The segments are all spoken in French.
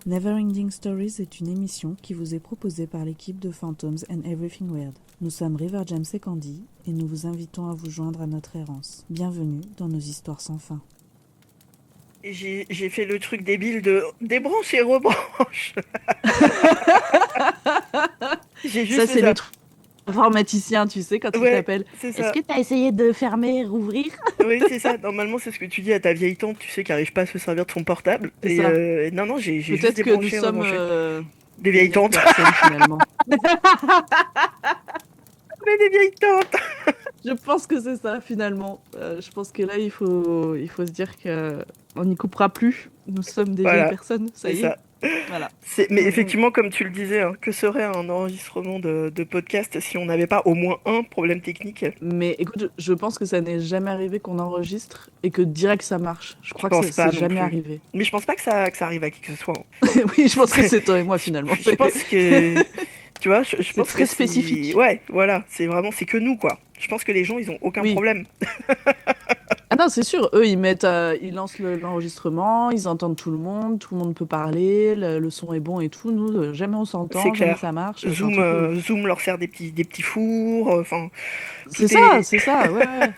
Neverending Stories est une émission qui vous est proposée par l'équipe de Phantoms and Everything Weird. Nous sommes River James et Candy et nous vous invitons à vous joindre à notre errance. Bienvenue dans nos histoires sans fin. J'ai fait le truc débile de débranche et rebranche. J'ai Ça, juste fait c'est le ça. truc informaticien, tu sais, quand il Ouais, t'appelle. c'est Est-ce ça. que t'as essayé de fermer et rouvrir? Oui, c'est ça. Normalement, c'est ce que tu dis à ta vieille tante, tu sais, qui arrive pas à se servir de son portable. C'est ça. Non, non, j'ai juste Peut-être que nous débranché et sommes rebranché. Des des vieilles vieilles tantes. personnes, finalement. Mais des vieilles tantes. Je pense que c'est ça, finalement. Je pense que là, il faut se dire que on n'y coupera plus. Nous sommes des vieilles Voilà, personnes, ça c'est y est. ça. Voilà. Mais effectivement, comme tu le disais, hein, que serait un enregistrement de podcast si on n'avait pas au moins un problème technique? Mais écoute, je pense que ça n'est jamais arrivé qu'on enregistre et que direct ça marche. Je Je crois que pense c'est pas non jamais plus. arrivé. Mais je pense pas que ça arrive à qui que ce soit, hein. Oui, je pense que C'est- c'est toi et moi finalement. je pense que tu vois, je C'est pense que très si... spécifique. Ouais, voilà, c'est que nous, quoi. Je pense que les gens, ils ont aucun Oui. problème. Ah non, c'est sûr. Eux, ils lancent l'enregistrement, ils entendent tout le monde peut parler, le son est bon et tout. Nous, jamais on C'est s'entend, jamais clair. ça marche. C'est un truc de ouf. Zoom leur sert des petits fours, enfin, tout est C'est ça, ouais, ouais.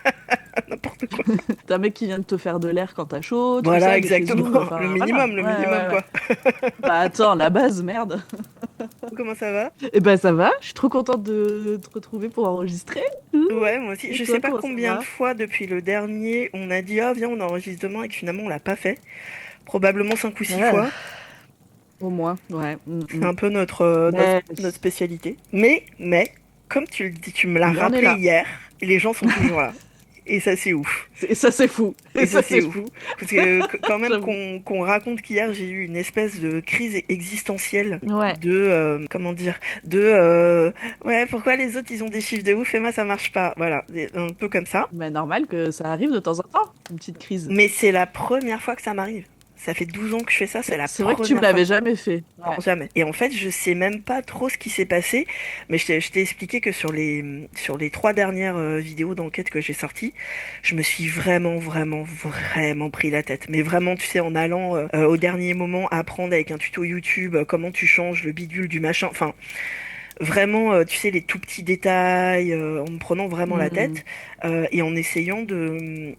n'importe quoi. T'as un mec qui vient de te faire de l'air quand t'as chaud, tout Voilà, ça, des clés exactement. Zoom, enfin voilà. Le Ouais, ouais, minimum, ouais. quoi. Bah attends, la base, merde. Comment ça va? Eh ben ça va, je suis trop contente de te retrouver pour enregistrer. Ouh. Ouais, moi aussi. Et Je sais toi, pas comment ça combien de va? fois depuis le dernier, on a dit, ah, viens, on enregistre demain, et que finalement, on l'a pas fait. Probablement 5 ou 6 Ah, fois. au moins, ouais. C'est un peu Mais, notre spécialité. Mais, comme tu le dis, tu me l'as mais on est rappelé là. hier, les gens sont toujours là. Et ça, c'est ouf. Et ça, c'est fou. Et Et ça, ça, c'est c'est ouf. fou. Parce que quand même J'avoue. qu'on raconte qu'hier, j'ai eu une espèce de crise existentielle Ouais. comment dire, ouais, pourquoi les autres, ils ont des chiffres de ouf et moi, ça marche pas. Voilà, un peu comme ça. Mais normal que ça arrive de temps en temps, une petite crise. Mais c'est la première fois que ça m'arrive. Ça fait 12 ans que je fais ça, c'est la C'est vrai que tu me première fois. l'avais jamais fait. Non, Ouais. jamais. Et en fait, je sais même pas trop ce qui s'est passé, mais je t'ai expliqué que sur les 3 dernières vidéos d'enquête que j'ai sorties, je me suis vraiment pris la tête. Mais vraiment, tu sais, en allant au dernier moment apprendre avec un tuto YouTube comment tu changes le bidule du machin. Enfin, vraiment, tu sais, les tout petits détails, en me prenant vraiment la Hmm. tête et en essayant de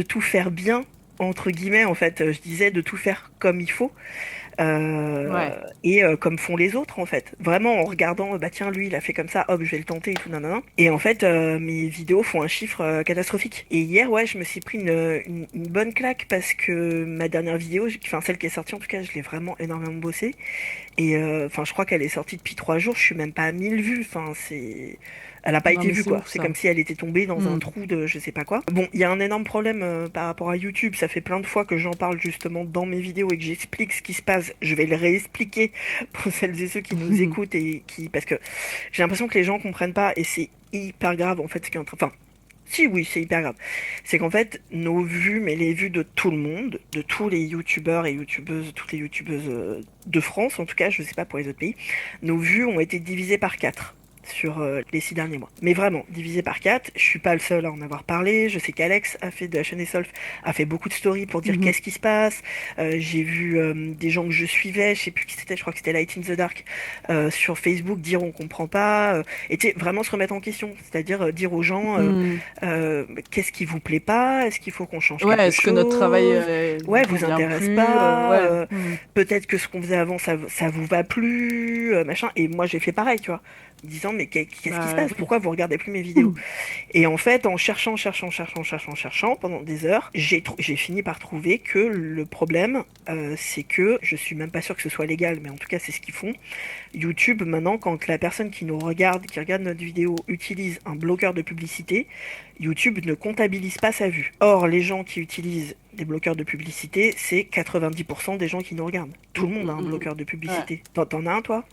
tout faire bien. Entre guillemets, en fait, je disais de tout faire comme il faut Ouais. comme font les autres en fait. Vraiment en regardant, bah tiens lui il a fait comme ça, hop je vais le tenter et tout nanana. Et en fait mes vidéos font un chiffre catastrophique. Et hier ouais je me suis pris une bonne claque parce que ma dernière vidéo, enfin celle qui est sortie en tout cas, je l'ai vraiment énormément bossé. Et enfin je crois qu'elle est sortie depuis 3 jours, je suis même pas à 1000 vues. Enfin c'est elle a pas Non, été mais vue c'est quoi. ouf C'est ça. comme si elle était tombée dans un Hmm. trou de je sais pas quoi. Bon, il y a un énorme problème par rapport à YouTube. Ça fait plein de fois que j'en parle justement dans mes vidéos et que j'explique ce qui se passe. Je vais le réexpliquer pour celles et ceux qui nous écoutent et qui parce que j'ai l'impression que les gens comprennent pas et c'est hyper grave en fait ce qui est en train. Enfin, si oui, c'est hyper grave. C'est qu'en fait nos vues, mais les vues de tout le monde, de tous les youtubeurs et youtubeuses, toutes les youtubeuses de France en tout cas, je sais pas pour les autres pays, nos vues ont été divisées par 4 sur les 6 derniers mois. Mais vraiment, divisé par 4, je suis pas le seul à en avoir parlé. Je sais qu'Alex a fait de la chaîne Esolf, a fait beaucoup de stories pour dire Mhm. qu'est-ce qui se passe. J'ai vu des gens que je suivais, je sais plus qui c'était, je crois que c'était Light in the Dark, sur Facebook dire on comprend pas. Et tu sais, vraiment se remettre en question. C'est-à-dire dire aux gens Hmm. qu'est-ce qui vous plaît pas, est-ce qu'il faut qu'on change Ouais, quelque est-ce que notre travail chose, ouais, vous vous convient intéresse plus? pas, Ouais. Hmm. peut-être que ce qu'on faisait avant ça vous va plus, machin. Et moi j'ai fait pareil, tu vois disant mais qu'est-ce qui se Bah passe? oui. Pourquoi vous regardez plus mes vidéos? Et en fait, en cherchant pendant des heures, j'ai fini par trouver que le problème, c'est que je suis même pas sûr que ce soit légal, mais en tout cas c'est ce qu'ils font. YouTube maintenant, quand la personne qui nous regarde, qui regarde notre vidéo, utilise un bloqueur de publicité, YouTube ne comptabilise pas sa vue. Or, les gens qui utilisent des bloqueurs de publicité, c'est 90% des gens qui nous regardent. Tout Hmm, le monde a hmm, un hmm. bloqueur de Ouais. publicité. T'en as un toi?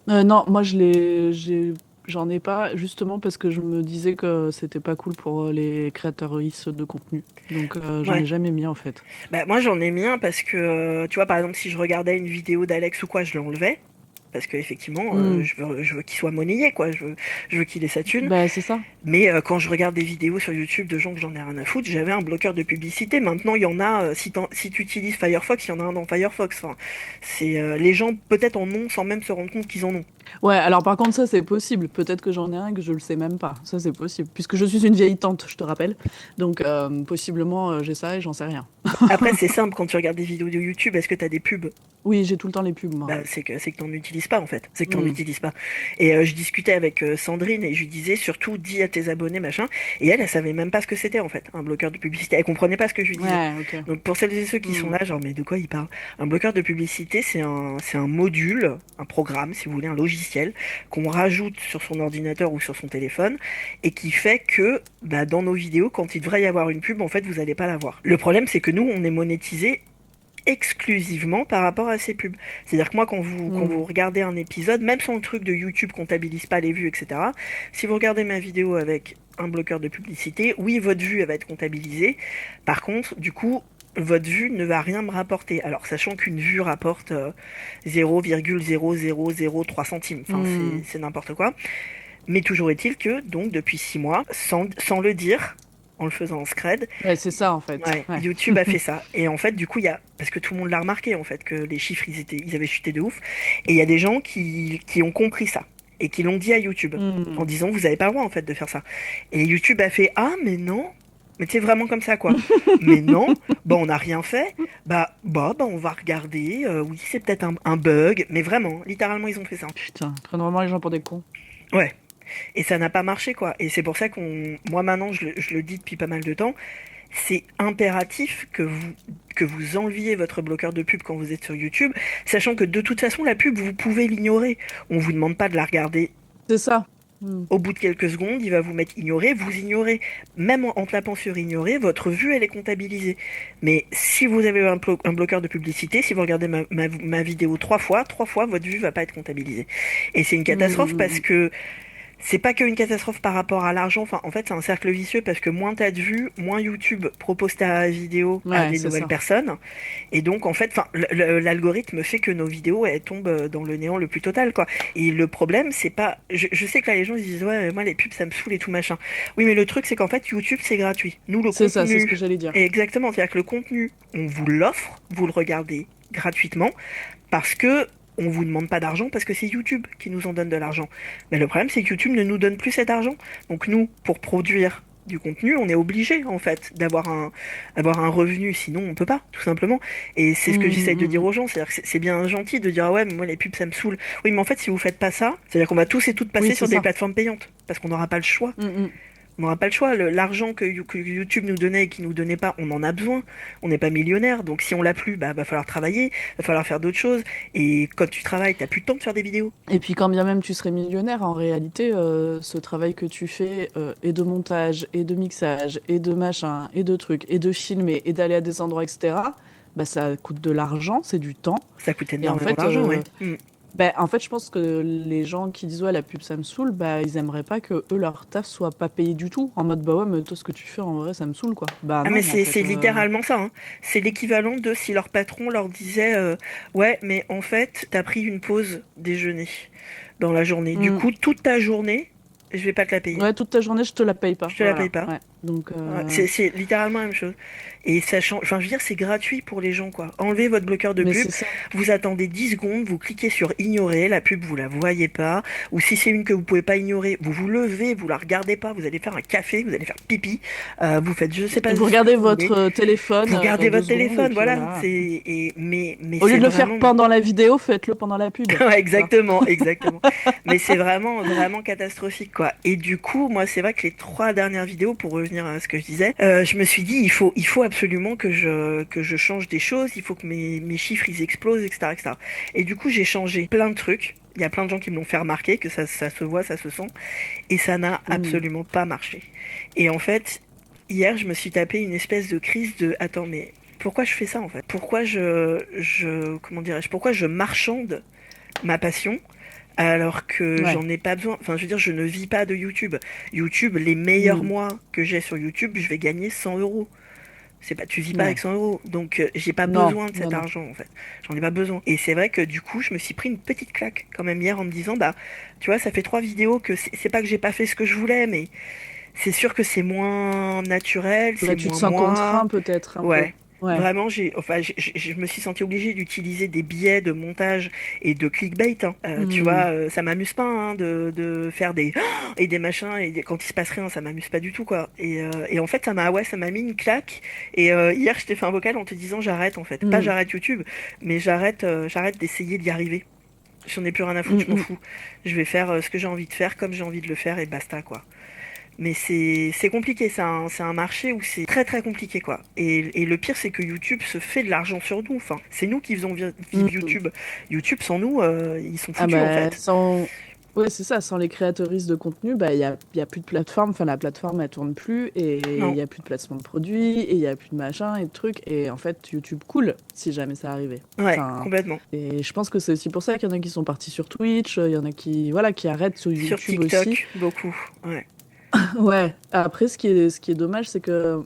Non, moi j'en ai pas justement parce que je me disais que c'était pas cool pour les créatrices de contenu. Donc j'en ai Ouais. jamais mis en fait. Bah, moi j'en ai mis un parce que, tu vois, par exemple, si je regardais une vidéo d'Alex ou quoi, je l'enlevais. parce que effectivement, Mm. je veux qu'il soit monnayé, quoi. Je veux qu'il ait sa thune. Bah, c'est ça. Mais quand je regarde des vidéos sur YouTube de gens que j'en ai rien à foutre, j'avais un bloqueur de publicité. Maintenant, il y en a, si tu utilises Firefox, il y en a un dans Firefox. Enfin, les gens peut-être en ont sans même se rendre compte qu'ils en ont. Ouais, alors par contre, ça c'est possible. Peut-être que j'en ai un et que je le sais même pas. Ça c'est possible. Puisque je suis une vieille tante, je te rappelle. Donc possiblement j'ai ça et j'en sais rien. Après, c'est simple, quand tu regardes des vidéos de YouTube, est-ce que tu as des pubs? Oui, j'ai tout le temps les pubs, moi. Bah, c'est que t'en utilises pas en fait. C'est que t'en Mm. utilises pas. Et je discutais avec Sandrine et je lui disais surtout dis à tes abonnés machin. Et elle savait même pas ce que c'était en fait, un bloqueur de publicité. Elle comprenait pas ce que je lui disais. Ouais, ok. Donc pour celles et ceux qui sont Mm. là, genre mais de quoi il parle? Un bloqueur de publicité, c'est un module, un programme, si vous voulez, un logiciel qu'on rajoute sur son ordinateur ou sur son téléphone et qui fait que bah, dans nos vidéos, quand il devrait y avoir une pub, en fait, vous allez pas la voir. Le problème, c'est que nous, on est monétisé exclusivement par rapport à ces pubs. C'est-à-dire que moi, quand vous Mm. regardez un épisode, même sans le truc de YouTube comptabilise pas les vues, etc., si vous regardez ma vidéo avec un bloqueur de publicité, oui, votre vue, elle va être comptabilisée. Par contre, du coup, votre vue ne va rien me rapporter. Alors, sachant qu'une vue rapporte 0,0003 centimes. Enfin, c'est Mm. c'est n'importe quoi. Mais toujours est-il que, donc, depuis 6 mois, sans le dire, en le faisant en scred, Ouais, c'est ça en fait. ouais, Ouais. YouTube a fait ça. Et en fait, du coup, parce que tout le monde l'a remarqué, en fait, que les chiffres, ils avaient chuté de ouf. Et il y a des gens qui ont compris ça. Et qui l'ont dit à YouTube. En Mm. disant, vous avez pas le droit, en fait, de faire ça. Et YouTube a fait, ah, mais non. Mais c'est vraiment comme ça, quoi. Mais non, bah, on n'a rien fait. Bah, on va regarder. Oui, c'est peut-être un bug. Mais vraiment, littéralement, ils ont fait ça. Putain, ils prennent vraiment les gens pour des cons. Ouais. Et ça n'a pas marché, quoi. Et c'est pour ça moi maintenant, je le dis depuis pas mal de temps, c'est impératif que vous enleviez votre bloqueur de pub quand vous êtes sur YouTube, sachant que de toute façon, la pub, vous pouvez l'ignorer. On vous demande pas de la regarder. C'est ça. Mm. Au bout de quelques secondes, il va vous mettre ignorer, vous ignorez. Même en tapant sur ignorer, votre vue, elle est comptabilisée. Mais si vous avez un bloqueur de publicité, si vous regardez ma vidéo trois fois, votre vue va pas être comptabilisée. Et c'est une Mm, catastrophe mm, parce mm. que c'est pas qu'une catastrophe par rapport à l'argent, enfin en fait c'est un cercle vicieux parce que moins t'as de vues, moins YouTube propose ta vidéo à Ouais, des c'est nouvelles ça. personnes. Et donc en fait, enfin l'algorithme fait que nos vidéos elles tombent dans le néant le plus total quoi. Et le problème c'est pas, je sais que là les gens ils disent ouais moi les pubs ça me saoule et tout machin. Oui mais le truc c'est qu'en fait YouTube c'est gratuit. Nous le C'est ça, c'est ce que contenu, j'allais dire. exactement, c'est-à-dire que le contenu on vous l'offre, vous le regardez gratuitement parce que on vous demande pas d'argent parce que c'est YouTube qui nous en donne de l'argent. Mais le problème, c'est que YouTube ne nous donne plus cet argent. Donc nous, pour produire du contenu, on est obligé en fait d'avoir un revenu, sinon on peut pas, tout simplement. Et c'est ce que Mm, j'essaye de mm, dire mm. aux gens, c'est-à-dire que c'est bien gentil de dire ah ouais mais moi les pubs ça me saoule. Oui mais en fait si vous faites pas ça, c'est-à-dire qu'on va tous et toutes Oui, passer c'est sur des ça. plateformes payantes parce qu'on n'aura pas le choix. Mm, mm. On n'aura pas le choix. L'argent que YouTube nous donnait et qui nous donnait pas, on en a besoin. On n'est pas millionnaire, donc si on l'a plus, bah va falloir travailler, va falloir faire d'autres choses. Et quand tu travailles, t'as plus le temps de faire des vidéos. Et puis quand bien même tu serais millionnaire, en réalité, ce travail que tu fais, et de montage, et de mixage, et de machin, et de trucs, et de filmer, et d'aller à des endroits, etc., bah, ça coûte de l'argent, c'est du temps. Ça coûte Et en énormément fait, d'argent, ouais. je pense que les gens qui disent ouais, la pub ça me saoule, bah, ils aimeraient pas que eux, leur taf soit pas payé du tout. En mode bah ouais, mais toi, ce que tu fais en vrai, ça me saoule, quoi. Bah Ah mais non, en c'est fait. littéralement ça, hein. C'est l'équivalent de si leur patron leur disait ouais mais en fait t'as pris une pause déjeuner dans la journée. Du Hmm. coup toute ta journée je vais pas te la payer. Ouais, toute ta journée, je te la paye pas. Je te la paye Voilà. pas. Ouais. Donc, Ouais, c'est littéralement la même chose. Et ça change, enfin, je veux dire, c'est gratuit pour les gens, quoi. Enlevez votre bloqueur de mais pub, c'est ça. vous attendez 10 secondes, vous cliquez sur ignorer, la pub, vous la voyez pas. Ou si c'est une que vous pouvez pas ignorer, vous vous levez, vous la regardez pas, vous allez faire un café, vous allez faire pipi, vous faites je sais pas Vous ce que regardez vous voulez. votre téléphone Vous regardez 2 secondes et votre téléphone, puis voilà. voilà. Mais Au lieu c'est de le faire vraiment. pendant la vidéo, faites-le pendant la pub. Ouais, Tu vois. exactement, exactement. Mais c'est vraiment, vraiment catastrophique, quoi. Et du coup, moi, c'est vrai que les 3 dernières vidéos, pour revenir à ce que je disais, je me suis dit, il faut absolument que je change des choses, il faut que mes chiffres, ils explosent, etc., etc. Et du coup, j'ai changé plein de trucs. Il y a plein de gens qui me l'ont fait remarquer, que ça se voit, ça se sent. Et ça n'a Hmm. absolument pas marché. Et en fait, hier, je me suis tapé une espèce de crise de, attends, mais pourquoi je fais ça, en fait? Comment dirais-je, pourquoi je marchande ma passion alors que Ouais. j'en ai pas besoin. Enfin, je veux dire, je ne vis pas de YouTube. YouTube, les meilleurs Hmm. mois que j'ai sur YouTube, je vais gagner 100 euros. C'est pas, tu vis pas avec Ouais. 100 euros. Donc, j'ai pas Non, besoin de non, cet non. argent, en fait. J'en ai pas besoin. Et c'est vrai que du coup, je me suis pris une petite claque quand même hier en me disant, bah, tu vois, ça fait 3 vidéos que c'est pas que j'ai pas fait ce que je voulais, mais c'est sûr que c'est moins naturel, c'est Ouais, tu te moins sens moi. contraint peut-être un peu. Ouais. Ouais. Vraiment, je me suis sentie obligée d'utiliser des biais de montage et de clickbait, hein. Tu vois, Hmm. ça m'amuse pas, hein, de faire des et des machins quand il se passe rien, ça m'amuse pas du tout, quoi. Et en fait, ça m'a mis une claque. Et hier, je t'ai fait un vocal en te disant j'arrête, en fait. Pas Hmm. j'arrête YouTube, mais j'arrête d'essayer d'y arriver. J'en ai plus rien à foutre, Hmm, je m'en hmm. fous. Je vais faire ce que j'ai envie de faire, comme j'ai envie de le faire, et basta, quoi. Mais c'est compliqué, c'est un marché où c'est très très compliqué, quoi. Et le pire, c'est que YouTube se fait de l'argent sur nous. Enfin, c'est nous qui faisons vivre Hmm. YouTube. YouTube, sans nous, ils sont Ah foutus, en bah fait. sans ouais c'est ça, sans les créatrices de contenu, bah il y a plus de plateforme, enfin la plateforme elle tourne plus et il Non, y a plus de placement de produits et il y a plus de machin et de trucs et en fait YouTube coule si jamais ça arrivait. ouais, Enfin complètement. et je pense que c'est aussi pour ça qu'il y en a qui sont partis sur Twitch, il y en a qui voilà qui arrêtent sur Sur YouTube aussi. TikTok, beaucoup. Ouais. Ouais, après ce qui est dommage c'est que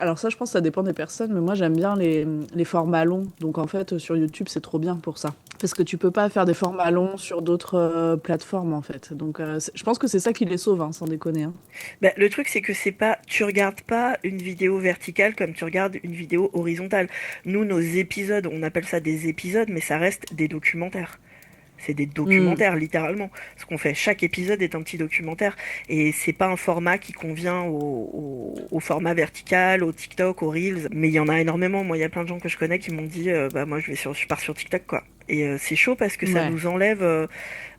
alors ça, je pense que ça dépend des personnes, mais moi j'aime bien les formats longs. Donc en fait, sur YouTube, c'est trop bien pour ça. Parce que tu peux pas faire des formats longs sur d'autres plateformes en fait. Donc je pense que c'est ça qui les sauve, hein, sans déconner. Hein. Bah, le truc, c'est que c'est pas, tu regardes pas une vidéo verticale comme tu regardes une vidéo horizontale. Nous, nos épisodes, on appelle ça des épisodes, mais ça reste des documentaires. C'est des Hmm. documentaires, littéralement. Ce qu'on fait, chaque épisode est un petit documentaire. Et c'est pas un format qui convient au format vertical, au TikTok, aux Reels. Mais il y en a énormément. Moi, il y a plein de gens que je connais qui m'ont dit, bah, moi, je pars sur TikTok, quoi. Et c'est chaud parce que ça Ouais, nous enlève,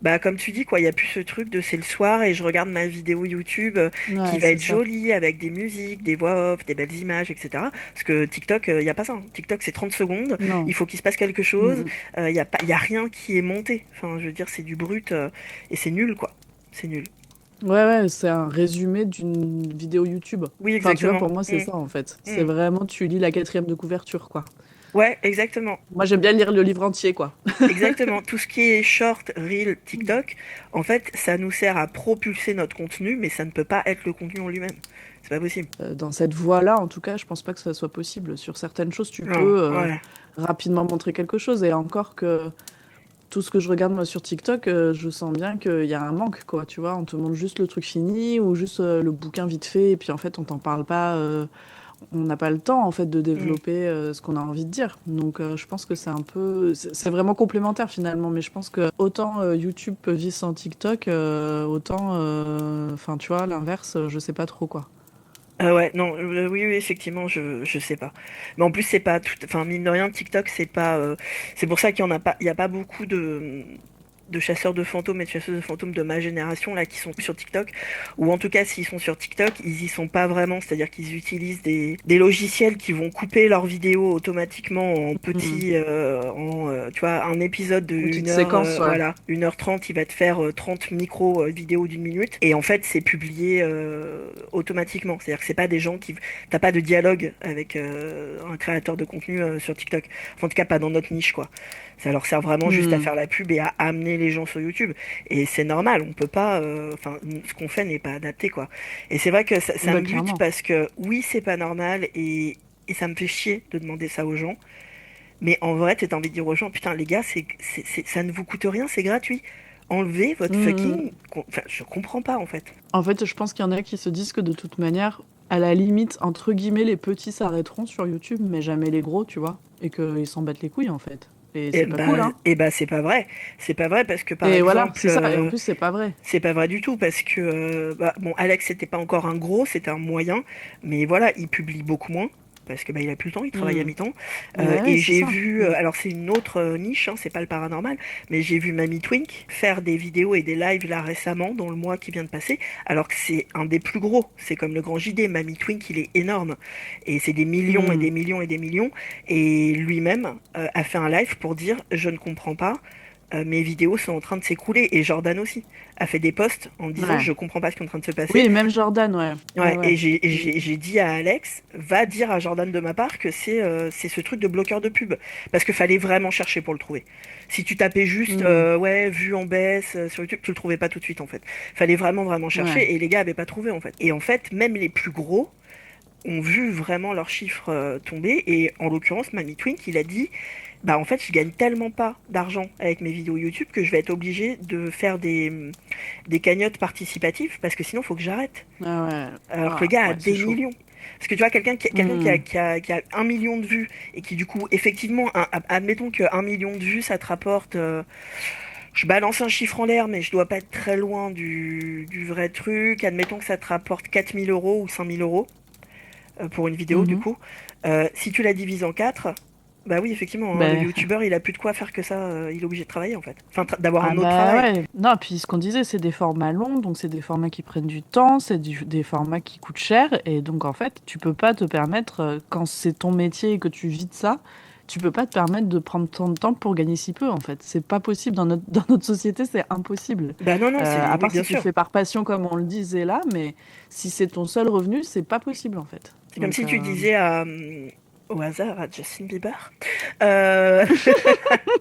bah, comme tu dis, quoi, il y a plus ce truc de c'est le soir et je regarde ma vidéo YouTube qui ouais, va c'est être ça. jolie avec des musiques, des voix off, des belles images, etc. Parce que TikTok, il y a pas ça, hein. TikTok, c'est 30 secondes. Il Non. faut qu'il se passe quelque chose. Hmm. Il y a rien qui est monté. Enfin, je veux dire, c'est du brut et c'est nul, quoi. C'est nul. Ouais, ouais, c'est un résumé d'une vidéo YouTube. Oui, Enfin, tu vois, exactement. pour moi, c'est ça en fait. C'est Mm. vraiment, tu lis la quatrième de couverture, quoi. Ouais, exactement. Moi, j'aime bien lire le livre entier, quoi. Exactement. Tout ce qui est short, reel, TikTok, en fait, ça nous sert à propulser notre contenu, mais ça ne peut pas être le contenu en lui-même. C'est pas possible. Dans cette voie-là, en tout cas, je pense pas que ça soit possible. Sur certaines choses, tu Non, peux ouais. rapidement montrer quelque chose. Et encore que tout ce que je regarde moi sur TikTok, je sens bien qu'il y a un manque, quoi. Tu vois, on te montre juste le truc fini ou juste le bouquin vite fait. Et puis en fait, on t'en parle pas. On n'a pas le temps en fait de Mm. développer ce qu'on a envie de dire. Donc je pense que c'est un peu, c'est vraiment complémentaire finalement. Mais je pense que autant YouTube peut vivre sans TikTok, autant, enfin tu vois, l'inverse, je sais pas trop quoi. Ah ouais, non, oui, oui, effectivement, je sais pas. Mais en plus, c'est pas tout, enfin, mine de rien, TikTok, c'est pas, c'est pour ça qu'il y en a pas, il y a pas beaucoup de chasseurs de fantômes et de chasseuses de fantômes de ma génération là qui sont sur TikTok, ou en tout cas s'ils sont sur TikTok ils y sont pas vraiment, c'est-à-dire qu'ils utilisent des logiciels qui vont couper leurs vidéos automatiquement en Hmm. petits tu vois, un épisode de Une petite une heure, séquence, ouais. voilà, 1h30 il va te faire 30 micro vidéos d'1 minute et en fait c'est publié automatiquement, c'est-à-dire que c'est pas des gens qui, t'as pas de dialogue avec un créateur de contenu sur TikTok, enfin, en tout cas pas dans notre niche, quoi. Ça leur sert vraiment juste à Hmm. faire la pub et à amener les gens sur YouTube. Et c'est normal, on peut pas, enfin, ce qu'on fait n'est pas adapté, quoi. Et c'est vrai que ça Bah me bute clairement. parce que oui, c'est pas normal et ça me fait chier de demander ça aux gens. Mais en vrai, t'as envie de dire aux gens, putain, les gars, ça ne vous coûte rien, c'est gratuit. Enlevez votre Hmm. fucking, enfin, je comprends pas, en fait. En fait, je pense qu'il y en a qui se disent que de toute manière, à la limite, entre guillemets, les petits s'arrêteront sur YouTube, mais jamais les gros, tu vois, et qu'ils s'en battent les couilles en fait. Et c'est pas cool, hein. Et bah, c'est pas vrai. C'est pas vrai parce que, par Et voilà, exemple, c'est ça. Et en plus, c'est pas vrai. c'est pas vrai du tout parce que bah, bon, Alex c'était pas encore un gros, c'était un moyen, mais voilà, il publie beaucoup moins parce que bah, il a plus le temps, il travaille à Hmm. mi-temps. Ouais, Et c'est j'ai ça. vu, Hmm. alors c'est une autre niche, hein, c'est pas le paranormal, mais j'ai vu Mamie Twink faire des vidéos et des lives là récemment, dans le mois qui vient de passer, alors que c'est un des plus gros. C'est comme le grand JD, Mamie Twink, il est énorme et c'est des millions et Hmm. des millions et des millions. Et lui-même a fait un live pour dire, je ne comprends pas, mes vidéos sont en train de s'écrouler. Et Jordan aussi a fait des posts en disant je Ouais. comprends pas ce qui est en train de se passer. Oui, même Jordan, ouais. Ouais, Ouais, ouais. et Hmm. j'ai dit à Alex, va dire à Jordan de ma part que c'est ce truc de bloqueur de pub. Parce qu'il fallait vraiment chercher pour le trouver. Si tu tapais juste Hmm. ouais, vue en baisse sur YouTube, tu le trouvais pas tout de suite en fait. Fallait vraiment vraiment Ouais. chercher et les gars avaient pas trouvé en fait. Et en fait, même les plus gros ont vu vraiment leurs chiffres tomber. Et en l'occurrence, Mamie Twink, il a dit, bah en fait, je gagne tellement pas d'argent avec mes vidéos YouTube que je vais être obligé de faire des cagnottes participatives parce que sinon, il faut que j'arrête. Ah ouais. Alors que le Ah, gars a ouais, c'est des chaud. millions. Parce que tu vois, quelqu'un Hmm. qui a 1 million de vues et qui du coup, effectivement, admettons que 1 million de vues, ça te rapporte, je balance un chiffre en l'air, mais je dois pas être très loin du vrai truc. Admettons que ça te rapporte 4 000 € ou 5 000 € pour une vidéo, du Mhm. coup. Si tu la divises en 4, bah oui, effectivement, hein, le Ben, youtubeur, il a plus de quoi faire que ça. Il est obligé de travailler, en fait. Enfin, d'avoir ah un autre bah travail. ouais. Non, puis ce qu'on disait, c'est des formats longs, donc c'est des formats qui prennent du temps, des formats qui coûtent cher, et donc en fait, tu peux pas te permettre, quand c'est ton métier et que tu vis de ça, tu peux pas te permettre de prendre tant de temps pour gagner si peu, en fait. C'est pas possible dans dans notre société, c'est impossible. Bah non, non, À oui, part bien si tu le sûr. fais par passion, comme on le disait là, mais si c'est ton seul revenu, c'est pas possible, en fait. C'est comme Donc, si tu disais au hasard à Justin Bieber. Euh,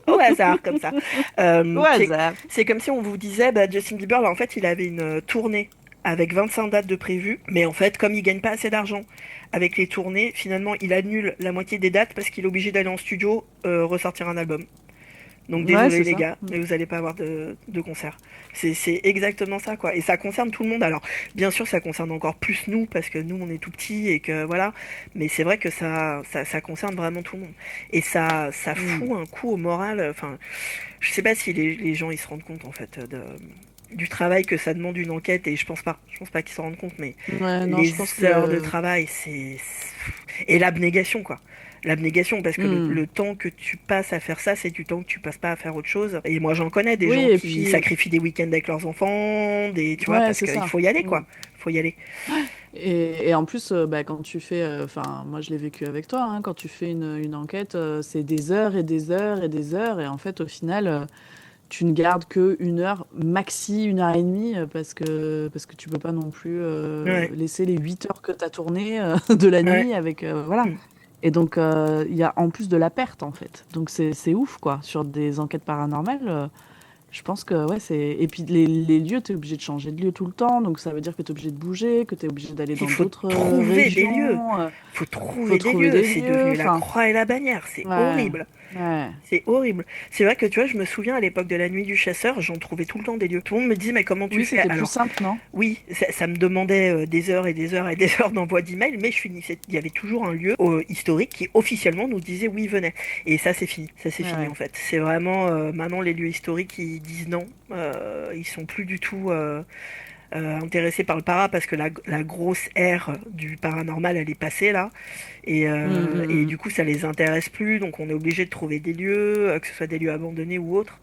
Au hasard, comme ça. au hasard. C'est comme si on vous disait, bah, Justin Bieber, là, en fait, il avait une tournée avec 25 dates de prévues, mais en fait, comme il gagne pas assez d'argent avec les tournées, finalement, il annule la moitié des dates parce qu'il est obligé d'aller en studio ressortir un album. Donc Ouais, désolé c'est les ça. gars, mais vous allez pas avoir de concert. C'est exactement ça quoi. Et ça concerne tout le monde. Alors bien sûr ça concerne encore plus nous parce que nous on est tout petits et que voilà. Mais c'est vrai que ça concerne vraiment tout le monde. Et ça Mm. fout un coup au moral. Enfin je sais pas si les gens ils se rendent compte en fait du travail que ça demande une enquête et je pense pas qu'ils s'en rendent compte mais Ouais, non, les je pense heures de que... travail et l'abnégation quoi. L'abnégation parce que Mm. le temps que tu passes à faire ça c'est du temps que tu passes pas à faire autre chose et moi j'en connais des Oui, gens et qui puis... sacrifient des week-ends avec leurs enfants des tu vois Ouais, parce c'est qu'il ça. faut y aller Mm. quoi faut y aller. Et en plus, bah, quand tu fais, enfin, moi je l'ai vécu avec toi, hein, quand tu fais une enquête, c'est des heures et des heures et des heures, et en fait, au final, tu ne gardes que 1 heure, maxi 1 heure et demie, parce que tu peux pas non plus Ouais, laisser les 8 heures que tu as tourné de la ouais. nuit avec, voilà. Mm. Et donc, il y a en plus de la perte, en fait. Donc, c'est ouf, quoi, sur des enquêtes paranormales. Je pense que ouais, c'est. Et puis les lieux, tu es obligé de changer de lieu tout le temps, donc ça veut dire que tu es obligé de bouger, que tu es obligé d'aller Il dans faut d'autres trouver des lieux, régions, faut faut trouver des trouver lieux, des c'est lieux, devenu la enfin, croix et la bannière, c'est ouais, horrible. ouais. C'est horrible. C'est vrai que tu vois, je me souviens à l'époque de la nuit du chasseur, j'en trouvais tout le temps des lieux. Tout le monde me disait mais comment tu Oui, fais? c'était plus Alors simple, non? oui, ça me demandait des heures et des heures et des heures d'envoi d'email, mais je finissais. Il y avait toujours un lieu historique qui officiellement nous disait oui, venez. Et ça, c'est fini. Ça, c'est Ouais, fini ouais. en fait. C'est vraiment maintenant les lieux historiques qui disent non. Ils sont plus du tout intéressés par le para parce que la grosse ère du paranormal, elle est passée là. Hum, hum, Et hum. du coup, ça les intéresse plus. Donc, on est obligé de trouver des lieux, que ce soit des lieux abandonnés ou autres.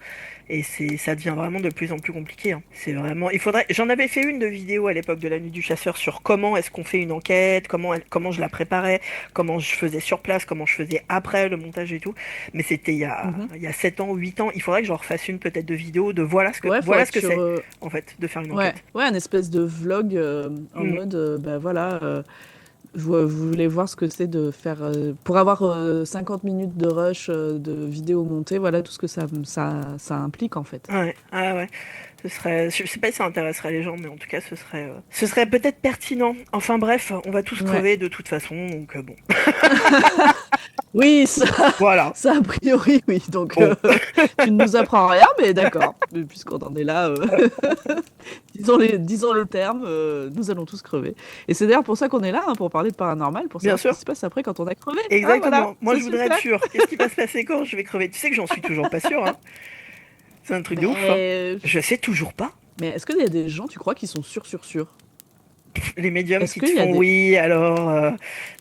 Et ça devient vraiment de plus en plus compliqué, hein. C'est vraiment, j'en avais fait une de vidéo à l'époque de la nuit du chasseur sur comment est-ce qu'on fait une enquête, comment je la préparais, comment je faisais sur place, comment je faisais après le montage et tout. Mais c'était Mhm. il y a 7 ans, 8 ans. Il faudrait que j'en refasse une peut-être de vidéo de Ouais, voilà faudrait ce que que tu c'est, en fait, de faire une ouais, enquête. ouais, un espèce de vlog en Mm. mode, bah voilà, vous voulez voir ce que c'est de faire, pour avoir 50 minutes de rush de vidéo montée, voilà tout ce que ça implique en fait. Ouais, ah ouais. Je sais pas si ça intéresserait les gens, mais en tout cas, ce serait peut-être pertinent. Enfin bref, on va tous Ouais. crever de toute façon, donc bon. Oui, ça, Voilà. ça a priori, oui. Donc, Bon. tu ne nous apprends rien, mais d'accord. Mais puisqu'on en est là, disons le terme, nous allons tous crever. Et c'est d'ailleurs pour ça qu'on est là, hein, pour parler de paranormal, pour Bien savoir ce qui sûr. se passe après quand on a crevé. Hein, voilà, Exactement. Moi, c'est je voudrais être super. sûr. Qu'est-ce qui va se passer quand je vais crever? Tu sais que j'en suis toujours pas sûr, hein. C'est un truc de ouf, hein. Mais, Je sais toujours pas. mais est-ce qu'il y a des gens, tu crois, qui sont sûrs? Les médiums Est-ce qui te qu'il y a font des... oui, alors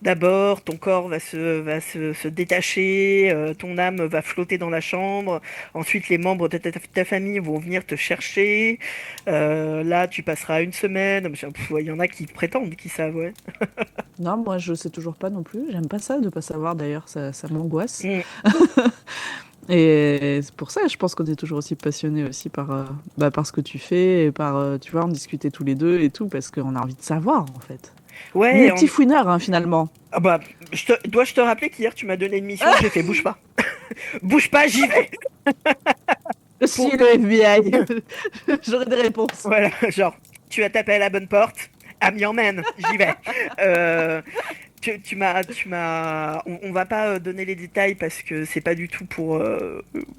d'abord ton corps se détacher, ton âme va flotter dans la chambre, ensuite les membres de ta famille vont venir te chercher, là tu passeras une semaine, pff, ouais, il y en a qui prétendent qu'ils savent, ouais. Non, moi, je sais toujours pas non plus. J'aime pas ça de pas savoir, d'ailleurs, ça m'angoisse. Mm. Et c'est pour ça, je pense qu'on est toujours aussi passionnés aussi par, bah, par ce que tu fais et par, tu vois, en discuter tous les deux et tout, parce qu'on a envie de savoir, en fait. On est Ouais, des petits fouineurs, hein, finalement. ah bah, dois-je te rappeler qu'hier tu m'as donné une mission, j'ai fait bouge pas. Bouge pas, j'y vais. Je suis Pour... le FBI. J'aurai des réponses. Voilà, genre, tu as tapé à la bonne porte, ami emmène, j'y vais. Euh, On va pas donner les détails parce que c'est pas du tout pour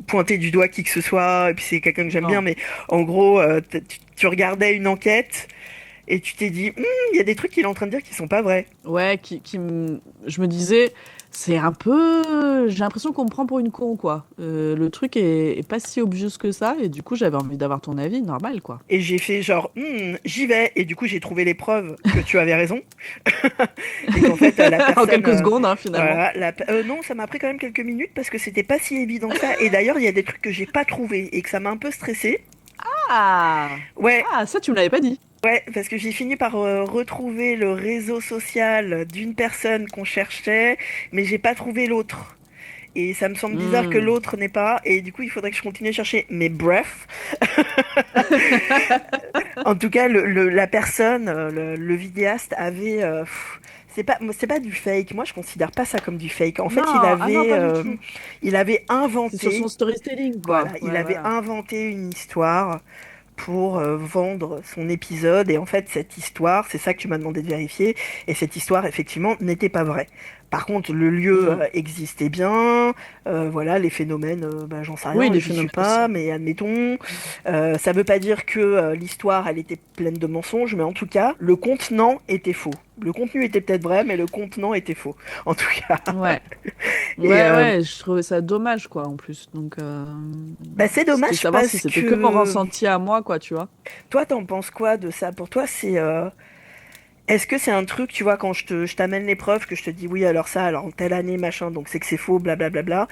pointer du doigt qui que ce soit. Et puis c'est quelqu'un que j'aime bien, Non. mais en gros, tu regardais une enquête et tu t'es dit, il y a des trucs qu'il est en train de dire qui sont pas vrais. Ouais, je me disais, c'est un peu. J'ai l'impression qu'on me prend pour une con, quoi. Le truc est pas si obvious que ça, et du coup, j'avais envie d'avoir ton avis, normal, quoi. Et j'ai fait genre, j'y vais. Et du coup, j'ai trouvé les preuves que tu avais raison. Et qu'en fait, la En personne. quelques secondes, hein, finalement. Voilà, non, ça m'a pris quand même quelques minutes parce que c'était pas si évident que ça. Et d'ailleurs, il y a des trucs que j'ai pas trouvé et que ça m'a un peu stressé. Ah! Ouais, Ah, ça, tu me l'avais pas dit. ouais, parce que j'ai fini par retrouver le réseau social d'une personne qu'on cherchait, mais j'ai pas trouvé l'autre. Et ça me semble bizarre que Hmm. l'autre n'est pas, et du coup il faudrait que je continue à chercher. Mais bref, en tout cas, la personne, le vidéaste avait, c'est pas du fake. Moi, je considère pas ça comme du fake. En fait, Non, non, pas du tout. il avait C'est sur son inventé, storytelling, voilà, quoi. il Ouais, avait voilà. inventé une histoire pour vendre son épisode. Et en fait, cette histoire, c'est ça que tu m'as demandé de vérifier, et cette histoire, effectivement, n'était pas vraie. Par contre, le lieu Hmm. existait bien, voilà, les phénomènes, bah, j'en sais Oui, rien, les j'y suis phénomènes pas, aussi. mais admettons. Ça veut pas dire que l'histoire, elle était pleine de mensonges, mais en tout cas, le contenant était faux. Le contenu était peut-être vrai, mais le contenant était faux, en tout cas. Ouais. Et Ouais, ouais, je trouvais ça dommage, quoi, en plus. Donc, bah, c'est c'était dommage savoir si parce c'était que mon que ressenti à moi, quoi, tu vois. toi, t'en penses quoi de ça? Pour toi, c'est est-ce que c'est un truc, tu vois, quand je t'amène les preuves, que je te dis oui, alors ça, alors en telle année, machin, donc c'est que c'est faux, blablabla.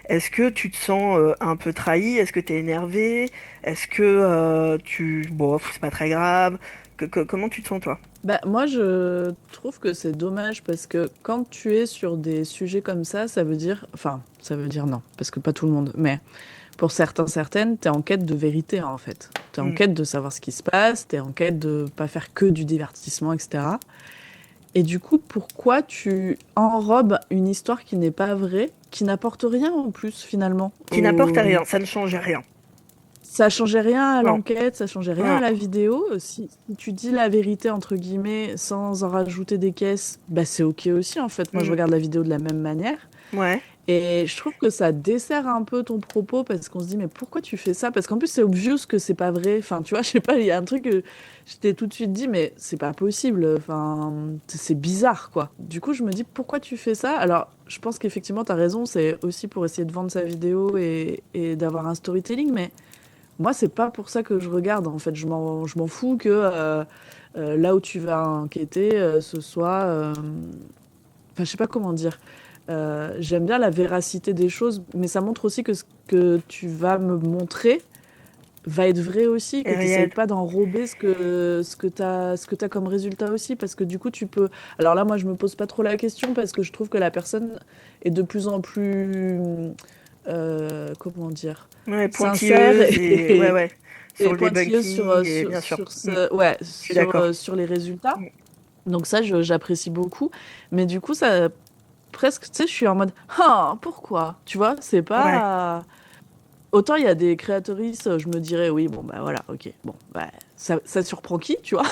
Est-ce que tu te sens un peu trahi? Est-ce que t'es énervé? Est-ce que bon, c'est pas très grave? Comment tu te sens, toi? Bah, moi, je trouve que c'est dommage parce que quand tu es sur des sujets comme ça veut dire, enfin, ça veut dire non, parce que pas tout le monde, mais pour certains, certaines, t'es en quête de vérité, en fait. T'es en Hmm. quête de savoir ce qui se passe, t'es en quête de pas faire que du divertissement, etc. Et du coup, pourquoi tu enrobes une histoire qui n'est pas vraie, qui n'apporte rien en plus, finalement, Qui n'apporte rien, ça ne change rien. ça changeait rien à Non, l'enquête, ça changeait rien à non, la vidéo. Si tu dis la vérité, entre guillemets, sans en rajouter des caisses, bah c'est ok aussi, en fait. Moi, je hmm, regarde la vidéo de la même manière. ouais, Et je trouve que ça dessert un peu ton propos parce qu'on se dit, mais pourquoi tu fais ça? Parce qu'en plus, c'est obvious que c'est pas vrai. Enfin, tu vois, je sais pas, il y a un truc que je t'ai tout de suite dit, mais c'est pas possible. Enfin, c'est bizarre, quoi. Du coup, je me dis, pourquoi tu fais ça? Alors, je pense qu'effectivement, t'as raison, c'est aussi pour essayer de vendre sa vidéo et d'avoir un storytelling, mais. Moi, c'est pas pour ça que je regarde. En fait, je m'en fous que là où tu vas enquêter, ce soit. Enfin, je sais pas comment dire. J'aime bien la véracité des choses, mais ça montre aussi que ce que tu vas me montrer va être vrai aussi, que est tu n'essayes réel. pas d'enrober ce que t'as comme résultat aussi, parce que du coup, tu peux. Alors là, moi, je me pose pas trop la question parce que je trouve que la personne est de plus en plus. Comment dire? Ouais, Sincère pointilleuse et ouais, ouais, sur et le pointilleuse debunking et bien sûr. ouais, Je suis d'accord. sur les résultats. Mm. Donc ça, j'apprécie beaucoup. Mais du coup, ça, presque, tu sais, je suis en mode, ah, pourquoi? Tu vois, c'est Ouais. pas... Autant il y a des créatrices, je me dirais, oui, bon, bah voilà, ok, bon, bah, ça surprend qui, tu vois?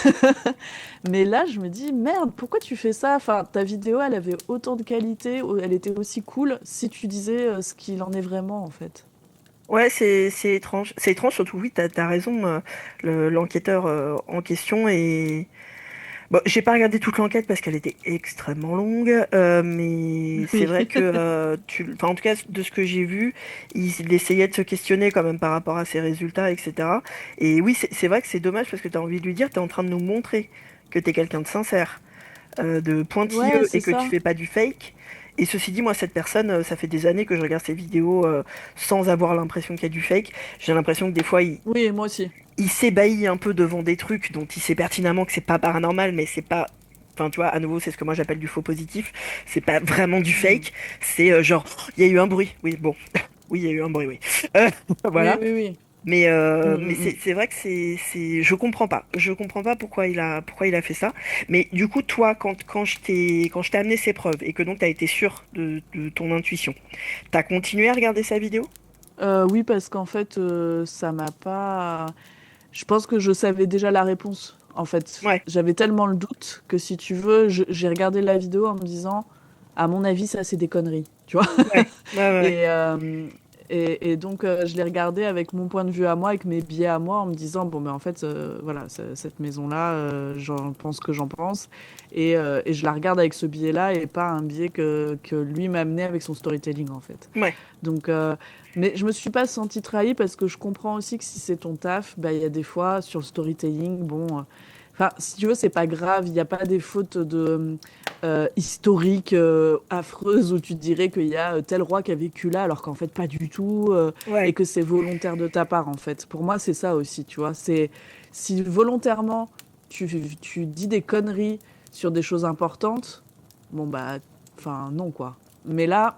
Mais là, je me dis, merde, pourquoi tu fais ça? Enfin, ta vidéo, elle avait autant de qualité, elle était aussi cool si tu disais ce qu'il en est vraiment, en fait. Ouais, c'est étrange. C'est étrange, surtout, oui, t'as raison, l'enquêteur en question est. Bon, j'ai pas regardé toute l'enquête parce qu'elle était extrêmement longue, mais c'est Oui. vrai que, enfin, en tout cas, de ce que j'ai vu, il essayait de se questionner quand même par rapport à ses résultats, etc. Et oui, c'est vrai que c'est dommage parce que t'as envie de lui dire, t'es en train de nous montrer que t'es quelqu'un de sincère, de Ouais, pointilleux et c'est que tu ça. fais pas du fake. Et ceci dit, moi, cette personne, ça fait des années que je regarde ses vidéos sans avoir l'impression qu'il y a du fake. J'ai l'impression que des fois, Oui, moi aussi. il s'ébahit un peu devant des trucs dont il sait pertinemment que c'est pas paranormal, mais c'est pas. Enfin, tu vois, à nouveau, c'est ce que moi j'appelle du faux positif. C'est pas vraiment du Mm. fake. C'est genre, il y a eu un bruit. Oui, bon. Oui, il y a eu un bruit, oui. Euh, Oui, voilà. oui, oui. Mm, Mais mm, mm. c'est vrai que je comprends pas. Je comprends pas pourquoi il a fait ça. Mais du coup, toi, quand je t'ai amené ces preuves et que donc t'as été sûr de ton intuition, t'as continué à regarder sa vidéo? Oui, parce qu'en fait, ça m'a pas. Je pense que je savais déjà la réponse. en fait. Ouais, J'avais tellement le doute que si tu veux, j'ai regardé la vidéo en me disant, à mon avis, ça c'est des conneries, tu vois. ouais, ouais, ouais, ouais. Et, et donc, je l'ai regardé avec mon point de vue à moi, avec mes biais à moi, en me disant, bon, mais en fait, voilà, cette maison-là, j'en pense que j'en pense. Et je la regarde avec ce biais-là et pas un biais que lui m'a amené avec son storytelling, en fait. Ouais. Donc, mais je me suis pas sentie trahie parce que je comprends aussi que si c'est ton taf, bah, il y a des fois sur le storytelling, bon. Enfin, si tu veux, c'est pas grave, il n'y a pas des fautes de historiques affreuses où tu dirais qu'il y a tel roi qui a vécu là alors qu'en fait pas du tout et Ouais. que c'est volontaire de ta part en fait. Pour moi, c'est ça aussi, tu vois. C'est si volontairement tu dis des conneries sur des choses importantes, bon bah, enfin non quoi. Mais là,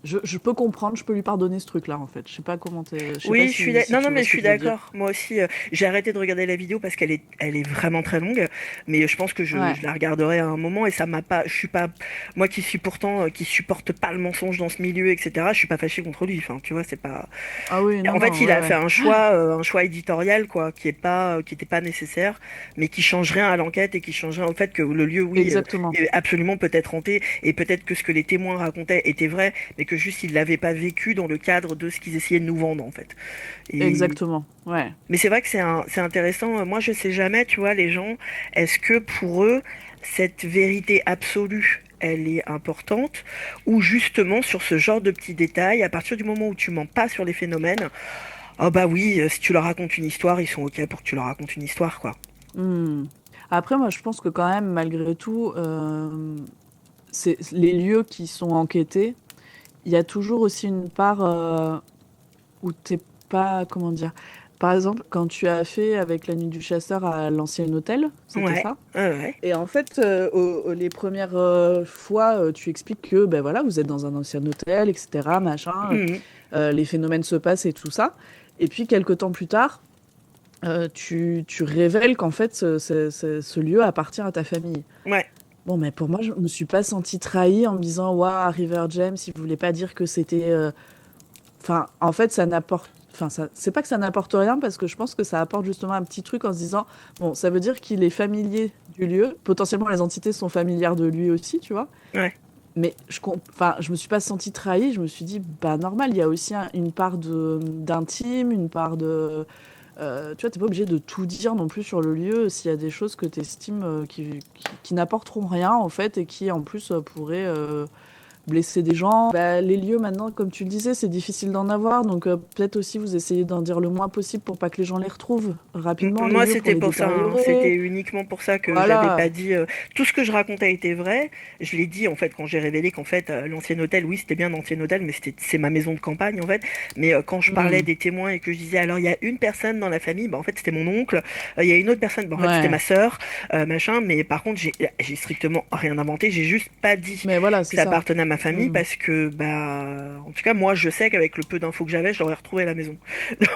je peux comprendre, je peux lui pardonner ce truc-là en fait. Je sais pas comment je sais pas Oui, si non, non, tu mais vois je ce que suis je veux dire. d'accord. Moi aussi, j'ai arrêté de regarder la vidéo parce elle est vraiment très longue. Mais je pense que Ouais. je la regarderai à un moment et ça m'a pas. Je suis pas. Moi qui suis pourtant, qui supporte pas le mensonge dans ce milieu, etc. Je suis pas fâchée contre lui. Enfin, tu vois, c'est pas. Ah oui, non, En fait, non, il ouais, a fait ouais. un choix éditorial, quoi, qui était pas nécessaire, mais qui change rien à l'enquête et qui change rien au fait que le lieu, oui, Exactement. est absolument peut-être hanté et peut-être que ce que les témoins racontaient était vrai, mais que juste ils l'avaient pas vécu dans le cadre de ce qu'ils essayaient de nous vendre, en fait. Et Exactement. Ouais. mais c'est vrai que c'est intéressant. Moi, je sais jamais, tu vois, les gens, est-ce que pour eux, cette vérité absolue, elle est importante, ou justement sur ce genre de petits détails, à partir du moment où tu mens pas sur les phénomènes, ah bah oui, si tu leur racontes une histoire, ils sont ok pour que tu leur racontes une histoire, quoi. Hmm. Après, moi, je pense que quand même, malgré tout, c'est les lieux qui sont enquêtés, il y a toujours aussi une part où t'es pas, comment dire. Par exemple, quand tu as fait avec la nuit du chasseur à l'ancien hôtel, c'était Ouais, ça. ouais, ouais. Et en fait, les premières fois, tu expliques que ben voilà, vous êtes dans un ancien hôtel, etc., machin, Mhm. les phénomènes se passent et tout ça. Et puis, quelques temps plus tard, tu révèles qu'en fait, ce lieu appartient à ta famille. Ouais, Bon, mais pour moi, je me suis pas sentie trahie en me disant, waouh, River James, il voulait pas dire que c'était. Enfin, en fait, ça n'apporte. Enfin, c'est pas que ça n'apporte rien parce que je pense que ça apporte justement un petit truc en se disant, bon, ça veut dire qu'il est familier du lieu. Potentiellement, les entités sont familières de lui aussi, tu vois. ouais. Mais enfin, je me suis pas sentie trahie. Je me suis dit, bah normal, il y a aussi une part d'intime, une part de. Tu vois, t'es pas obligé de tout dire non plus sur le lieu s'il y a des choses que tu estimes qui n'apporteront rien en fait et qui en plus pourraient blesser des gens. Bah, les lieux maintenant, comme tu le disais, c'est difficile d'en avoir, donc peut-être aussi vous essayez d'en dire le moins possible pour pas que les gens les retrouvent rapidement, les Moi, lieux, pour c'était les pour ça, hein. C'était détériorer. uniquement pour ça que j'avais Voilà. pas dit. Tout ce que je racontais était vrai. Je l'ai dit en fait quand j'ai révélé qu'en fait l'ancien hôtel, oui, c'était bien l'ancien hôtel, mais c'est ma maison de campagne en fait. Mais quand je parlais Hmm. des témoins et que je disais alors il y a une personne dans la famille, bah en fait c'était mon oncle. Il y a une autre personne, bah en fait c'était ma Ouais. sœur, machin. Mais par contre j'ai strictement rien inventé. J'ai juste pas dit Mais voilà, que c'est ça ça. appartenait à ma famille Hmm. parce que bah en tout cas moi je sais qu'avec le peu d'infos que j'avais, j'aurais retrouvé la maison.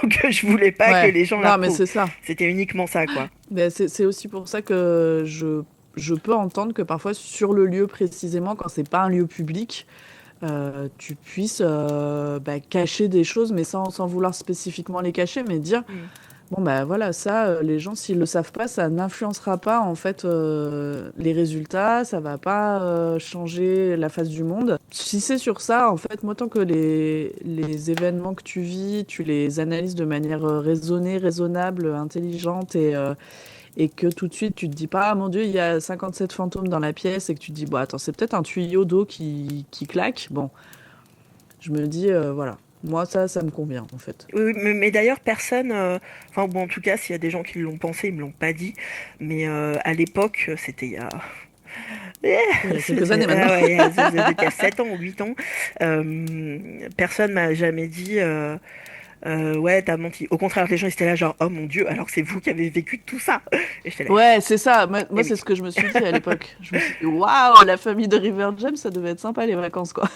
Donc je voulais pas que Ouais. les gens la Non, mais retrouvent. c'est ça. C'était uniquement ça, quoi. Ben, c'est aussi pour ça que je peux entendre que parfois sur le lieu précisément, quand c'est pas un lieu public, tu puisses bah, cacher des choses, mais sans vouloir spécifiquement les cacher, mais dire, Mm. bon bah voilà, ça, les gens, s'ils le savent pas, ça n'influencera pas en fait les résultats, ça va pas changer la face du monde. Si c'est sur ça, en fait, moi, tant que les événements que tu vis, tu les analyses de manière raisonnée, raisonnable, intelligente et que tout de suite tu te dis pas, ah mon Dieu, il y a 57 fantômes dans la pièce et que tu te dis, bon, attends, c'est peut-être un tuyau d'eau qui claque. Bon, je me dis, voilà, moi, ça me convient en fait. Oui, oui, mais d'ailleurs, personne, enfin, bon, en tout cas, s'il y a des gens qui l'ont pensé, ils me l'ont pas dit, mais à l'époque, c'était il y a, Eh, Oui, il y a quelques années maintenant. ah ouais, il y a 7 ans ou 8 ans, personne m'a jamais dit, ouais, t'as menti. Au contraire, les gens, ils étaient là, genre, oh mon Dieu, alors que c'est vous qui avez vécu tout ça. Et j'étais là, Ouais, c'est ça. Moi, eh oui. c'est ce que je me suis dit à l'époque. Je me suis dit, waouh, la famille de River James, ça devait être sympa les vacances, quoi.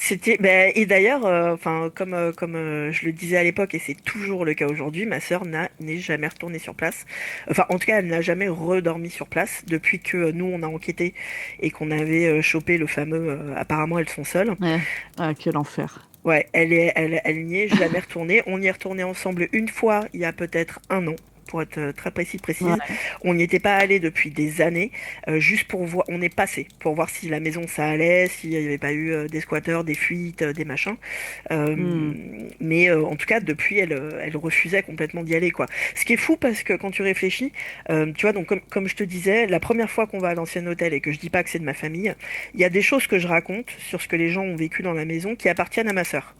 C'était ben, et d'ailleurs enfin comme je le disais à l'époque et c'est toujours le cas aujourd'hui, ma sœur n'est jamais retournée sur place. Enfin en tout cas, elle n'a jamais redormi sur place depuis que nous on a enquêté et qu'on avait chopé le fameux apparemment elles sont seules. Ouais. Ah, quel enfer. Ouais, elle n'y est jamais retournée. On y est retourné ensemble une fois il y a peut-être un an. pour être très précise. Ouais. On n'y était pas allé depuis des années, juste pour voir, on est passé, pour voir si la maison ça allait, s'il n'y avait pas eu des squatteurs, des fuites, des machins. Euh, Hmm. mais en tout cas, depuis, elle refusait complètement d'y aller, quoi. Ce qui est fou parce que quand tu réfléchis, tu vois, donc comme je te disais, la première fois qu'on va à l'ancien hôtel et que je dis pas que c'est de ma famille, il y a des choses que je raconte sur ce que les gens ont vécu dans la maison qui appartiennent à ma sœur.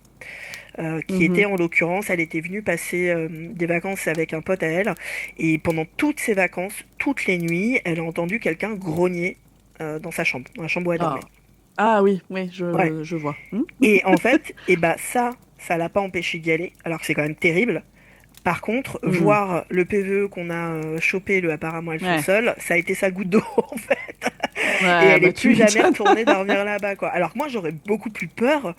Qui était Mhm. en l'occurrence, elle était venue passer des vacances avec un pote à elle, et pendant toutes ces vacances, toutes les nuits, elle a entendu quelqu'un grogner dans sa chambre, dans la chambre où elle dormait. Ah. Ah oui, oui, Ouais. je vois. Hmm. Et en fait, et bah ça l'a pas empêché d'y aller, alors que c'est quand même terrible. Par contre, Hmm. voir le PVE qu'on a chopé, le apparemment elles sont Ouais. seules, ça a été sa goutte d'eau en fait. Et Ouais, elle est bah tu plus jamais m'étonnes. retournée dormir là-bas, quoi. Alors que moi, j'aurais beaucoup plus peur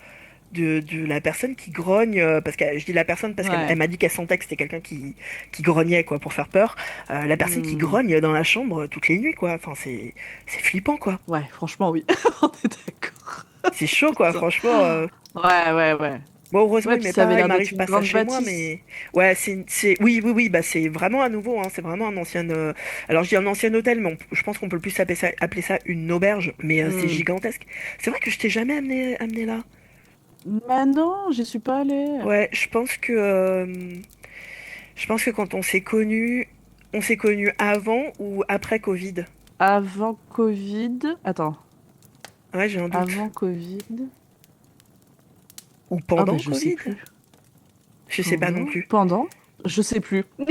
de la personne qui grogne, parce que je dis la personne parce qu'elle Ouais. elle m'a dit qu'elle sentait que c'était quelqu'un qui grognait, quoi, pour faire peur. La personne qui Hmm. grogne dans la chambre toutes les nuits, quoi. Enfin, c'est flippant, quoi. Ouais, franchement, oui. On est d'accord. C'est chaud, quoi, Putain. franchement. Ouais, ouais, ouais. Bon, heureusement, Ouais, il puis m'est ça avait pas, il l'air d'être m'arrive une pas ça grande chez moi, bâtisse. mais ouais, oui, bah c'est vraiment à nouveau, hein, c'est vraiment un ancien. Alors, je dis un ancien hôtel, mais je pense qu'on peut plus appeler ça une auberge, mais c'est Hmm. gigantesque. C'est vrai que je t'ai jamais amené là. Bah non, j'y suis pas allée. Ouais, je pense que quand on s'est connus avant ou après Covid. Avant Covid. Attends. Ouais, j'ai un doute. Avant Covid. Ou Ah bah pendant je sais Covid? plus. Je sais pas non Pendant? plus. Pendant? Je sais plus. Je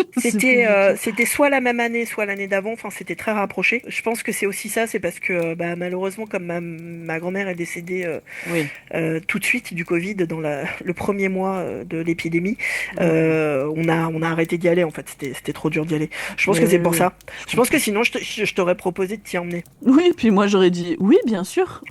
sais plus C'était du tout. c'était soit la même année, soit l'année d'avant. Enfin, c'était très rapproché. Je pense que c'est aussi ça. C'est parce que bah, malheureusement, comme ma grand-mère est décédée Oui. tout de suite du Covid dans le premier mois de l'épidémie, Hmm. on a arrêté d'y aller. En fait, c'était trop dur d'y aller. Je pense Mais que c'est oui, pour oui, ça. je Je pense que comprends. sinon, je t'aurais proposé de t'y emmener. Oui, puis moi j'aurais dit oui, bien sûr.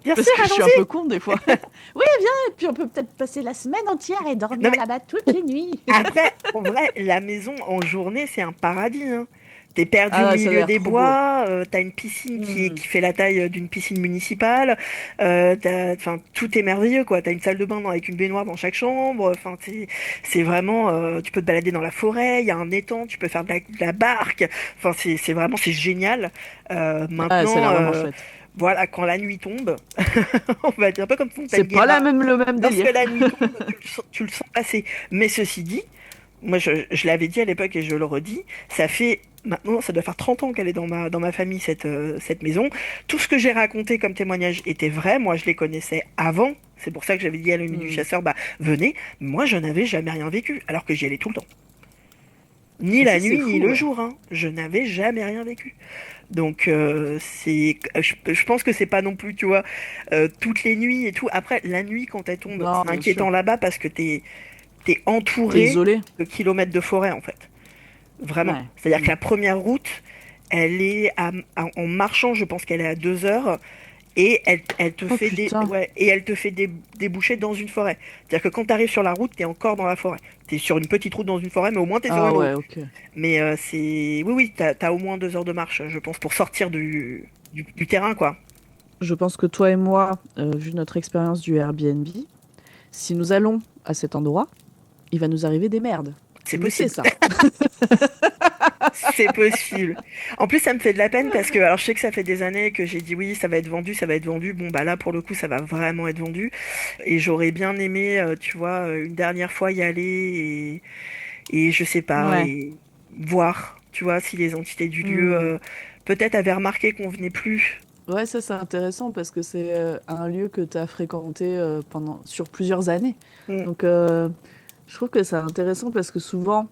Bien Parce sûr, que je suis un peu allons-y. con des fois. Oui, viens, et puis on peut peut-être passer la semaine entière et Non dormir mais là-bas toutes les nuits. après, en vrai, la maison en journée, c'est un paradis, hein. T'es perdu au Ah, ça a milieu l'air des trop beau. bois, t'as une piscine Hmm. qui fait la taille d'une piscine municipale, enfin, tout est merveilleux, quoi. T'as une salle de bain avec une baignoire dans chaque chambre, enfin, c'est vraiment, tu peux te balader dans la forêt, il y a un étang, tu peux faire de la barque, enfin, c'est vraiment, c'est génial. Ah, ça a Maintenant, l'air vraiment chouette. voilà, quand la nuit tombe, on va dire un peu comme C'est pas Fontaine-Guérin, le même lorsque délire. la nuit tombe, tu le sens passer. Mais ceci dit, moi, je l'avais dit à l'époque et je le redis, ça fait maintenant, ça doit faire 30 ans qu'elle est dans ma famille, cette maison. Tout ce que j'ai raconté comme témoignage était vrai. Moi, je les connaissais avant. C'est pour ça que j'avais dit à l'ami du Hmm. chasseur, bah, venez. Moi, je n'avais jamais rien vécu, alors que j'y allais tout le temps. Ni Ah, ça, la c'est nuit, ni fou, le ouais. jour, hein. Je n'avais jamais rien vécu. Donc, je pense que c'est pas non plus, tu vois, toutes les nuits et tout. Après, la nuit, quand elle tombe, Non, c'est bien inquiétant sûr. là-bas parce que t'es T'es entouré isolé? de kilomètres de forêt, en fait. Vraiment. Ouais. C'est-à-dire que Hmm. la première route, elle est en marchant, je pense qu'elle est à 2 heures, et elle te Oh fait putain. ouais, et elle te fait déboucher dans une forêt. C'est-à-dire que quand tu arrives sur la route, t'es encore dans la forêt. T'es sur une petite route dans une forêt, mais au moins t'es sur Ah une route. ouais, ok. Mais oui, t'as au moins 2 heures de marche, je pense, pour sortir du terrain, quoi. Je pense que toi et moi, vu notre expérience du Airbnb, si nous allons à cet endroit, il va nous arriver des merdes. C'est Tu le sais, possible. ça. C'est possible. En plus, ça me fait de la peine parce que, alors je sais que ça fait des années que j'ai dit oui, ça va être vendu, ça va être vendu. Bon, bah là, pour le coup, ça va vraiment être vendu. Et j'aurais bien aimé, tu vois, une dernière fois y aller et je sais pas, Ouais. et voir, tu vois, si les entités du lieu, Hmm. peut-être avaient remarqué qu'on venait plus. Ouais, ça c'est intéressant parce que c'est un lieu que tu as fréquenté sur plusieurs années. Mm, Donc je trouve que c'est intéressant parce que souvent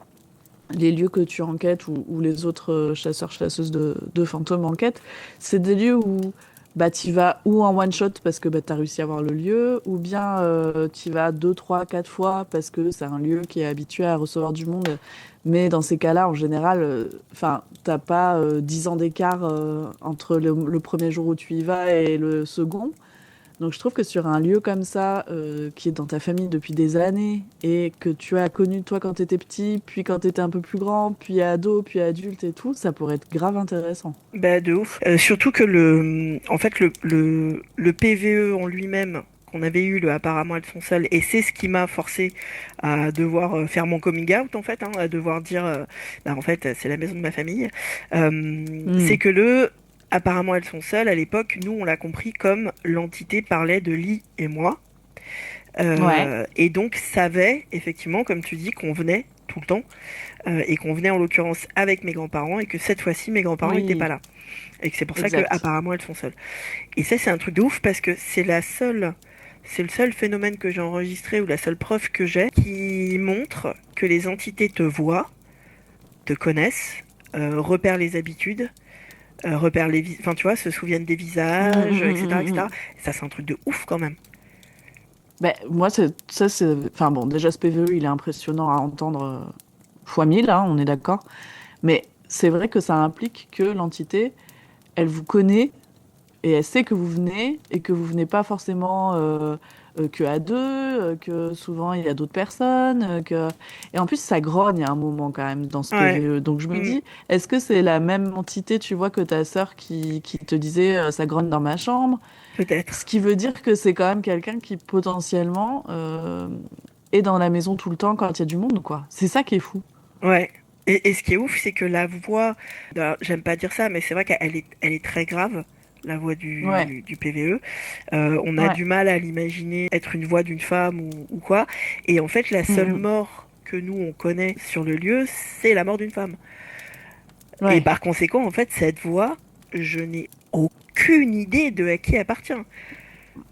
les lieux que tu enquêtes ou les autres chasseurs chasseuses de fantômes enquêtent, c'est des lieux où bah tu vas ou en one shot parce que bah, tu as réussi à voir le lieu ou bien tu vas deux, trois, quatre fois parce que c'est un lieu qui est habitué à recevoir du monde. Mais dans ces cas-là, en général, enfin, t'as pas 10 ans d'écart entre le premier jour où tu y vas et le second. Donc je trouve que sur un lieu comme ça, qui est dans ta famille depuis des années et que tu as connu toi quand t'étais petit, puis quand t'étais un peu plus grand, puis ado, puis adulte et tout, ça pourrait être grave intéressant. bah, de ouf. Surtout que en fait, le PVE en lui-même, qu'on avait eu le apparemment elles sont seules, et c'est ce qui m'a forcé à devoir faire mon coming out en fait, hein, à devoir dire, bah, en fait c'est la maison de ma famille. C'est Hmm. que le apparemment elles sont seules à l'époque, nous on l'a compris comme l'entité parlait de Lee et moi. Ouais, Et donc savait effectivement, comme tu dis, qu'on venait tout le temps, et qu'on venait en l'occurrence avec mes grands-parents, et que cette fois-ci mes grands-parents n'étaient pas oui, là. Et que c'est pour ça que exact. apparemment elles sont seules. Et ça c'est un truc de ouf parce que c'est le seul phénomène que j'ai enregistré, ou la seule preuve que j'ai qui montre que les entités te voient, te connaissent, repèrent les habitudes, repèrent enfin tu vois, se souviennent des Hmm, visages, hmm, hmm, etc., hmm, etc. hmm. Ça c'est un truc de ouf quand même. Ben, moi, ça, c'est. Enfin bon, déjà, ce PVE, il est impressionnant à entendre fois 1000, hein, on est d'accord. Mais c'est vrai que ça implique que l'entité, elle vous connaît et elle sait que vous venez et que vous venez pas forcément que à deux, que souvent il y a d'autres personnes, et en plus ça grogne à un moment quand même dans ce Ouais. PVE. Donc je me Mm, dis, est-ce que c'est la même entité, tu vois, que ta sœur qui te disait ça grogne dans ma chambre? Ce peut-être. qui veut dire que c'est quand même quelqu'un qui potentiellement est dans la maison tout le temps quand il y a du monde, quoi. C'est ça qui est fou. Ouais. Et ce qui est ouf, c'est que la voix, alors, j'aime pas dire ça, mais c'est vrai qu'elle est très grave, la voix Ouais, du PVE. On a ouais, du mal à l'imaginer être une voix d'une femme ou quoi. Et en fait, la seule mm, mort que nous on connaît sur le lieu, c'est la mort d'une femme. Et ouais, par conséquent, en fait, cette voix, je n'ai aucune idée de à qui elle appartient.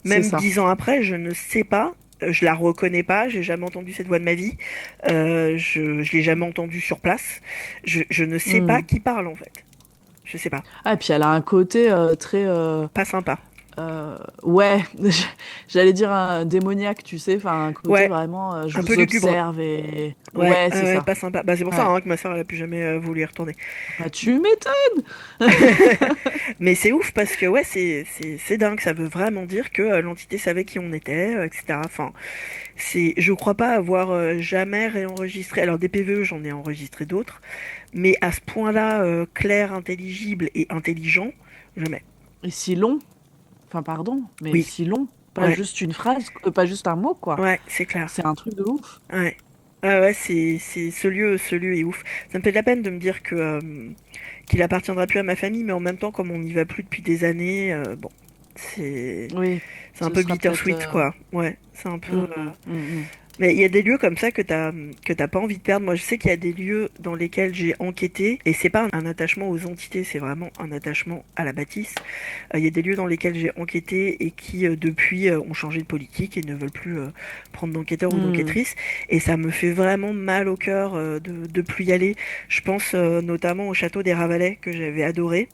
c'est Même ça. 10 ans après, je ne sais pas. Je la reconnais pas, j'ai jamais entendu cette voix de ma vie. Je l'ai jamais entendue sur place. Je ne sais pas Mm. qui parle en fait. Je sais pas. Ah, et puis elle a un côté très Pas sympa. ouais, j'allais dire un démoniaque, tu sais, enfin un côté Ouais, vraiment je un peu vous lugubre. observe et Ouais, ouais, c'est ouais, ça. pas sympa. Bah, c'est pour ça Ouais. hein, que ma soeur elle a plus jamais voulu y retourner. Bah tu m'étonnes. Mais c'est ouf parce que ouais, c'est dingue. Ça veut vraiment dire que l'entité savait qui on était, etc. Enfin, je crois pas avoir jamais réenregistré. Alors des PVE, j'en ai enregistré d'autres, mais à ce point-là, clair, intelligible et intelligent, jamais. Et si long, enfin pardon, mais Oui, si long, pas ouais, juste une phrase, pas juste un mot quoi. ouais, c'est clair. C'est un truc de ouf. Ouais. Ah ouais, c'est ce lieu est ouf. Ça me fait de la peine de me dire que qu'il appartiendra plus à ma famille, mais en même temps, comme on n'y va plus depuis des années, bon, c'est Oui, c'est un ce peu sera peut-être bittersweet quoi. Ouais, c'est un peu. mm. Mais il y a des lieux comme ça que t'as pas envie de perdre. Moi, je sais qu'il y a des lieux dans lesquels j'ai enquêté et c'est pas un attachement aux entités, c'est vraiment un attachement à la bâtisse. Il y a des lieux dans lesquels j'ai enquêté et qui depuis ont changé de politique et ne veulent plus prendre d'enquêteurs ou Mm. d'enquêtrices. Et ça me fait vraiment mal au cœur de plus y aller. Je pense notamment au château des Ravalais que j'avais adoré.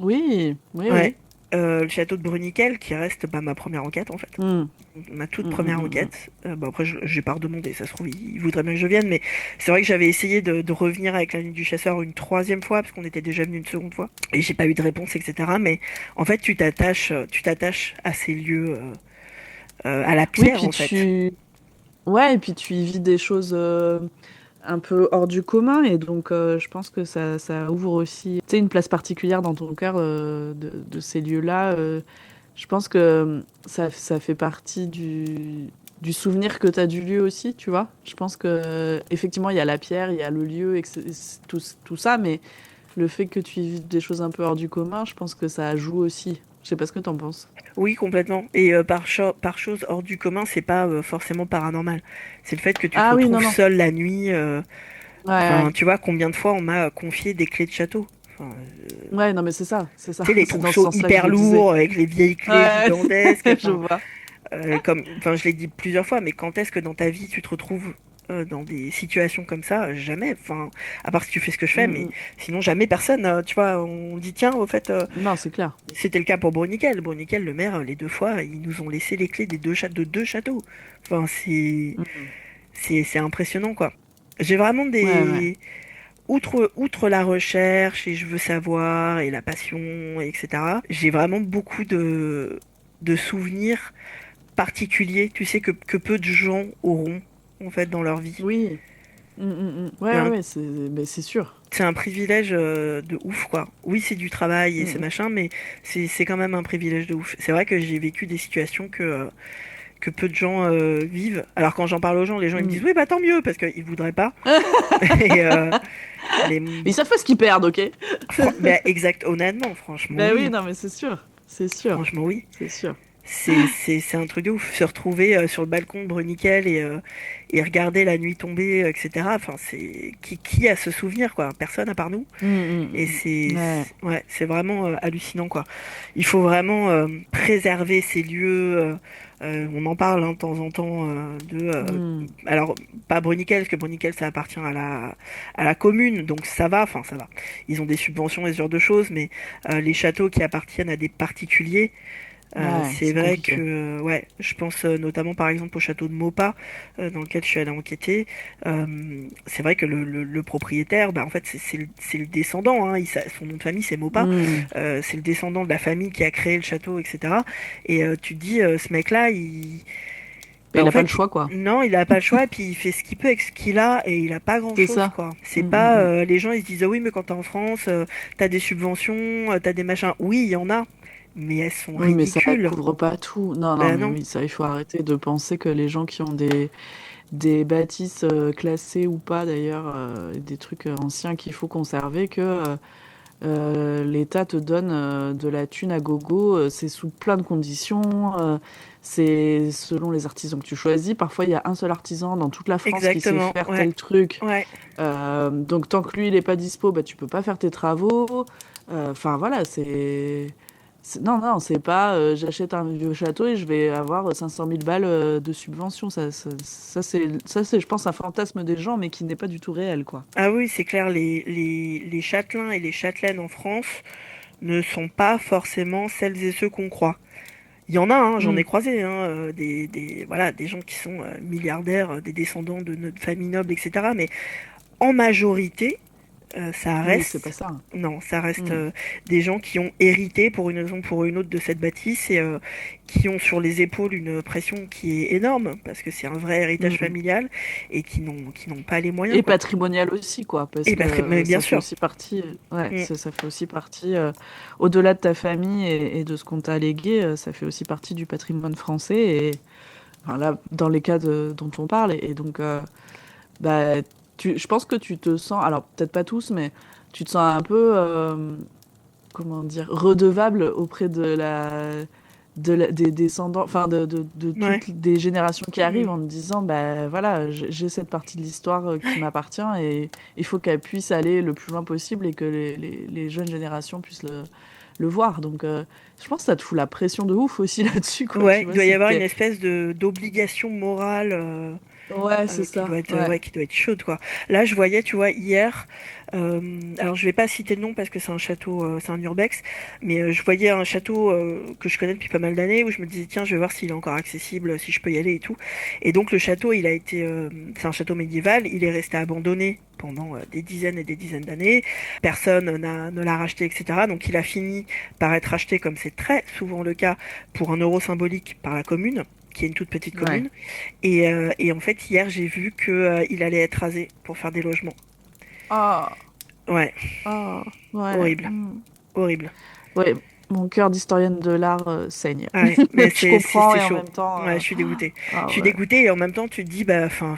Oui, oui, Ouais. oui. Le château de Bruniquel qui reste bah, ma première enquête en fait. Mm. Ma toute première Mm. enquête. Bon, après, j'ai pas redemandé, ça se trouve, il voudrait bien que je vienne, mais c'est vrai que j'avais essayé de revenir avec la nuit du chasseur une troisième fois, parce qu'on était déjà venu une seconde fois, et j'ai pas eu de réponse, etc. Mais en fait, tu t'attaches à ces lieux, à la Oui, pierre, puis en fait. tu ouais, et puis tu y vis des choses un peu hors du commun et donc je pense que ça ouvre aussi tu sais, une place particulière dans ton cœur de ces lieux-là. Je pense que ça fait partie du souvenir que tu as du lieu aussi, tu vois. Je pense que effectivement il y a la pierre, il y a le lieu, et que c'est tout ça, mais le fait que tu y vives des choses un peu hors du commun, je pense que ça joue aussi. Je sais pas ce que t'en penses. Oui, complètement. Et par chose hors du commun, c'est pas forcément paranormal. C'est le fait que tu te Ah oui, non, retrouves non. seul la nuit. Ouais, Enfin, ouais. tu vois, combien de fois on m'a confié des clés de château. Enfin, Ouais, non, mais c'est ça, c'est ça. tu sais, les C'est dans ce trousseaux sens-là que je hyper le disais. lourds avec les vieilles clés Ouais, gigantesques. je Enfin, vois. enfin, je l'ai dit plusieurs fois, mais quand est-ce que dans ta vie tu te retrouves dans des situations comme ça? Jamais. Enfin, à part si tu fais ce que je fais, Mm, mais mm. sinon jamais personne. Tu vois, on dit tiens, au fait, Non, c'est clair. c'était le cas pour Bruniquel. Bruniquel, le maire, les deux fois, ils nous ont laissé les clés de deux châteaux. Enfin, c'est Mm. c'est c'est impressionnant quoi. J'ai vraiment Ouais, ouais. des outre la recherche et je veux savoir et la passion, etc. J'ai vraiment beaucoup de souvenirs particulier, tu sais, que peu de gens auront, en fait, dans leur vie. Oui. C'est Ouais, un, ouais, c'est sûr. c'est un privilège de ouf, quoi. Oui, c'est du travail et c'est Mm, machin, mais c'est quand même un privilège de ouf. C'est vrai que j'ai vécu des situations que peu de gens vivent. Alors quand j'en parle aux gens, les gens ils me disent Mm. oui bah tant mieux parce qu'ils voudraient pas. Et, mais Ils savent pas ce qu'ils perdent, ok? mais exact, honnêtement, franchement Ben oui, oui, hein. non, mais c'est sûr. C'est sûr. Franchement oui. C'est sûr. C'est un truc de ouf. Se retrouver sur le balcon de Bruniquel et regarder la nuit tomber, etc. Enfin, c'est qui a ce souvenir, quoi? Personne à part nous. Et Ouais. ouais, c'est vraiment hallucinant, quoi. Il faut vraiment préserver ces lieux. On en parle hein, de temps en temps Mm. alors pas Bruniquel, parce que Bruniquel ça appartient à la commune, donc ça va. Enfin, ça va. Ils ont des subventions et ce genre de choses, mais les châteaux qui appartiennent à des particuliers. Ouais, C'est c'est vrai compliqué. que, ouais, je pense notamment par exemple au château de Maupas, dans lequel je suis allé enquêter. C'est vrai que le propriétaire, bah, en fait, c'est le descendant, hein, son nom de famille c'est Maupas. Mm. C'est le descendant de la famille qui a créé le château, etc. Et tu te dis, ce mec-là, Et bah, il en a pas le fait, choix, quoi. non, il a pas le choix, et puis il fait ce qu'il peut avec ce qu'il a, et il a pas C'est grand-chose, ça. quoi. C'est Mm, pas, mm, mm. les gens ils se disent, ah oui, mais quand t'es en France, t'as des subventions, t'as des machins. Oui, il y en a, mais elles sont Oui, mais ça ridicules. couvre pas tout. Non, non, Ben mais non. oui, ça, il faut arrêter de penser que les gens qui ont des bâtisses classées ou pas, d'ailleurs, des trucs anciens qu'il faut conserver, que l'État te donne de la thune à gogo. C'est sous plein de conditions. C'est selon les artisans que tu choisis. Parfois, il y a un seul artisan dans toute la France qui sait Exactement, faire ouais, tel truc. ouais. Donc, tant que lui, il n'est pas dispo, bah, tu peux pas faire tes travaux. Enfin, voilà, non, non, c'est pas j'achète un vieux château et je vais avoir 500 000 balles de subvention. Ça, c'est, je pense, un fantasme des gens, mais qui n'est pas du tout réel, quoi. Ah oui, c'est clair, les châtelains et les châtelaines en France ne sont pas forcément celles et ceux qu'on croit. Il y en a, hein, j'en ai Hmm. croisé, hein, voilà, des gens qui sont milliardaires, des descendants de notre famille noble, etc. Mais en majorité, ça Oui, c'est pas reste, ça. non, ça reste Hmm. des gens qui ont hérité pour une raison ou pour une autre de cette bâtisse et qui ont sur les épaules une pression qui est énorme parce que c'est un vrai héritage Hmm. familial et qui n'ont pas les moyens, Et quoi. patrimonial aussi, quoi, parce Et que mais bien ça fait sûr. aussi partie, ouais, Mm. ça fait aussi partie, au-delà de ta famille et de ce qu'on t'a légué, ça fait aussi partie du patrimoine français. Et enfin, là, dans les cas dont on parle, et donc, bah, je pense que tu te sens, alors peut-être pas tous, mais tu te sens un peu, comment dire, redevable auprès des descendants, enfin de Ouais. toutes des générations qui arrivent Mm. en te disant, bah voilà, j'ai cette partie de l'histoire qui Ouais. m'appartient et il faut qu'elle puisse aller le plus loin possible et que les jeunes générations puissent le voir. Donc je pense que ça te fout la pression de ouf aussi là-dessus, quoi, Ouais, tu il vois, doit y si avoir une t'es... espèce de d'obligation morale Ouais, c'est qui ça, doit être ouais. ouais, qui doit être chaude quoi. Là, je voyais, tu vois, hier, alors je vais pas citer le nom parce que c'est un château, c'est un urbex, mais je voyais un château que je connais depuis pas mal d'années où je me disais tiens, je vais voir s'il est encore accessible, si je peux y aller et tout. Et donc le château, il a été, c'est un château médiéval, il est resté abandonné pendant des dizaines et des dizaines d'années. Personne ne l'a racheté, etc. Donc il a fini par être racheté, comme c'est très souvent le cas, pour un euro symbolique par la commune, qui est une toute petite Ouais. commune. Et en fait, hier, j'ai vu que, il allait être rasé pour faire des logements. Ah, Ouais, ah, ouais. horrible, Hmm. horrible. Ouais, mon cœur d'historienne de l'art saigne. Ah ouais, mais Je comprends c'est et en chaud. même temps, Ouais, je suis dégoûtée. Je ah suis ouais. dégoûtée et en même temps, tu te dis, bah, enfin,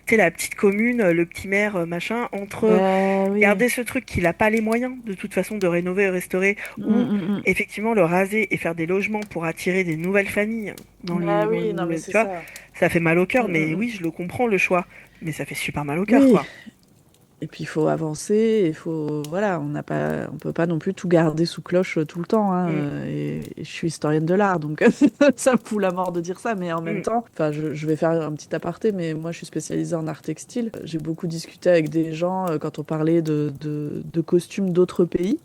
tu sais, la petite commune, le petit maire, machin, entre Ben oui. garder ce truc qu'il a pas les moyens, de toute façon, de rénover et restaurer, ou Mm. effectivement le raser et faire des logements pour attirer des nouvelles familles Ben dans oui, non mais le, c'est tu vois, ça. ça fait mal au cœur, mais Mm. oui, je le comprends, le choix. Mais ça fait super mal au cœur, Oui. quoi. Et puis il faut avancer, il faut voilà, on peut pas non plus tout garder sous cloche tout le temps, hein, Mm, et je suis historienne de l'art, donc ça me fout la mort de dire ça, mais en même mm. temps, enfin je vais faire un petit aparté, mais moi je suis spécialisée en art textile. J'ai beaucoup discuté avec des gens quand on parlait de costumes d'autres pays.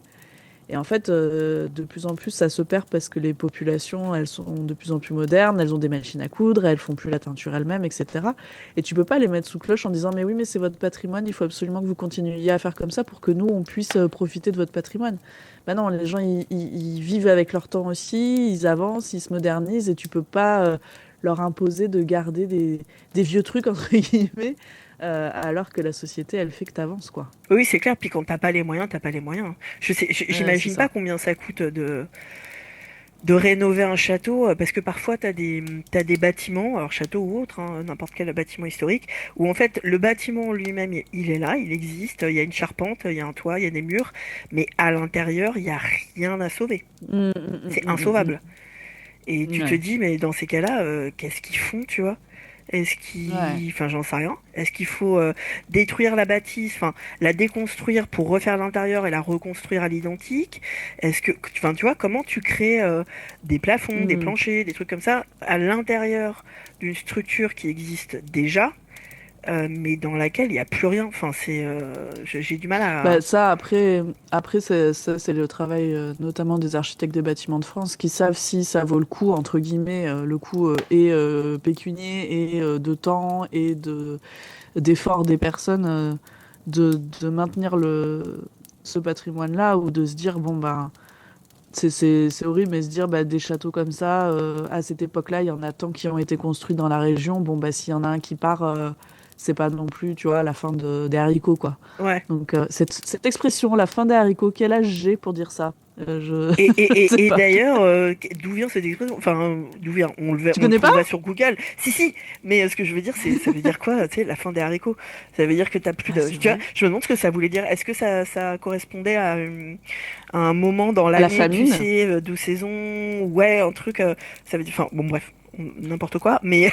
Et en fait, de plus en plus, ça se perd parce que les populations, elles sont de plus en plus modernes, elles ont des machines à coudre, elles font plus la teinture elles-mêmes, etc. Et tu peux pas les mettre sous cloche en disant, mais oui, mais c'est votre patrimoine, il faut absolument que vous continuiez à faire comme ça pour que nous, on puisse profiter de votre patrimoine. Bah non, les gens, ils vivent avec leur temps aussi, ils avancent, ils se modernisent, et tu peux pas leur imposer de garder des vieux trucs, entre guillemets, alors que la société, elle fait que t'avances, quoi. Oui, c'est clair. Puis quand t'as pas les moyens, t'as pas les moyens. Ouais, c'est J'imagine pas ça. combien ça coûte de rénover un château, parce que parfois t'as des bâtiments, alors château ou autre, hein, n'importe quel bâtiment historique, où en fait le bâtiment en lui-même, il est là, il existe, il y a une charpente, il y a un toit, il y a des murs, mais à l'intérieur, il y a rien à sauver. Mm, C'est mm, insauvable. Et mm. tu te Ouais, dis, mais dans ces cas-là, qu'est-ce qu'ils font, tu vois? Est-ce ouais. qu'ils... Enfin, j'en sais rien. Est-ce qu'il faut détruire la bâtisse, enfin, la déconstruire pour refaire l'intérieur et la reconstruire à l'identique? Est-ce que... Enfin, tu vois, comment tu crées des plafonds, des Mm. planchers, des trucs comme ça à l'intérieur d'une structure qui existe déjà, mais dans laquelle il n'y a plus rien. Enfin, j'ai du mal à... Bah, ça, après c'est le travail notamment des architectes des bâtiments de France qui savent si ça vaut le coup, entre guillemets, le coût et pécunier et de temps et d'effort des personnes de maintenir ce patrimoine-là ou de se dire, bon, bah, c'est horrible, mais se dire, bah, des châteaux comme ça, à cette époque-là, il y en a tant qui ont été construits dans la région. Bon, bah, s'il y en a un qui part, c'est pas non plus, tu vois, la fin des haricots, quoi. Ouais. Donc, cette expression, la fin des haricots, quel âge j'ai pour dire ça? Je sais Et pas. d'ailleurs, d'où vient cette expression? Enfin, d'où vient? Tu On le connais pas? trouvera sur Google. Si, si, mais ce que je veux dire, ça veut dire quoi, tu sais, la fin des haricots? Ça veut dire que t'as plus Ah, de... c'est Tu vois, vrai. je me demande ce que ça voulait dire. Est-ce que ça correspondait à un moment dans À la l'année, tu famine? sais, de saison? Ouais, un truc, ça veut dire... Enfin, bon, bref, n'importe quoi. Mais,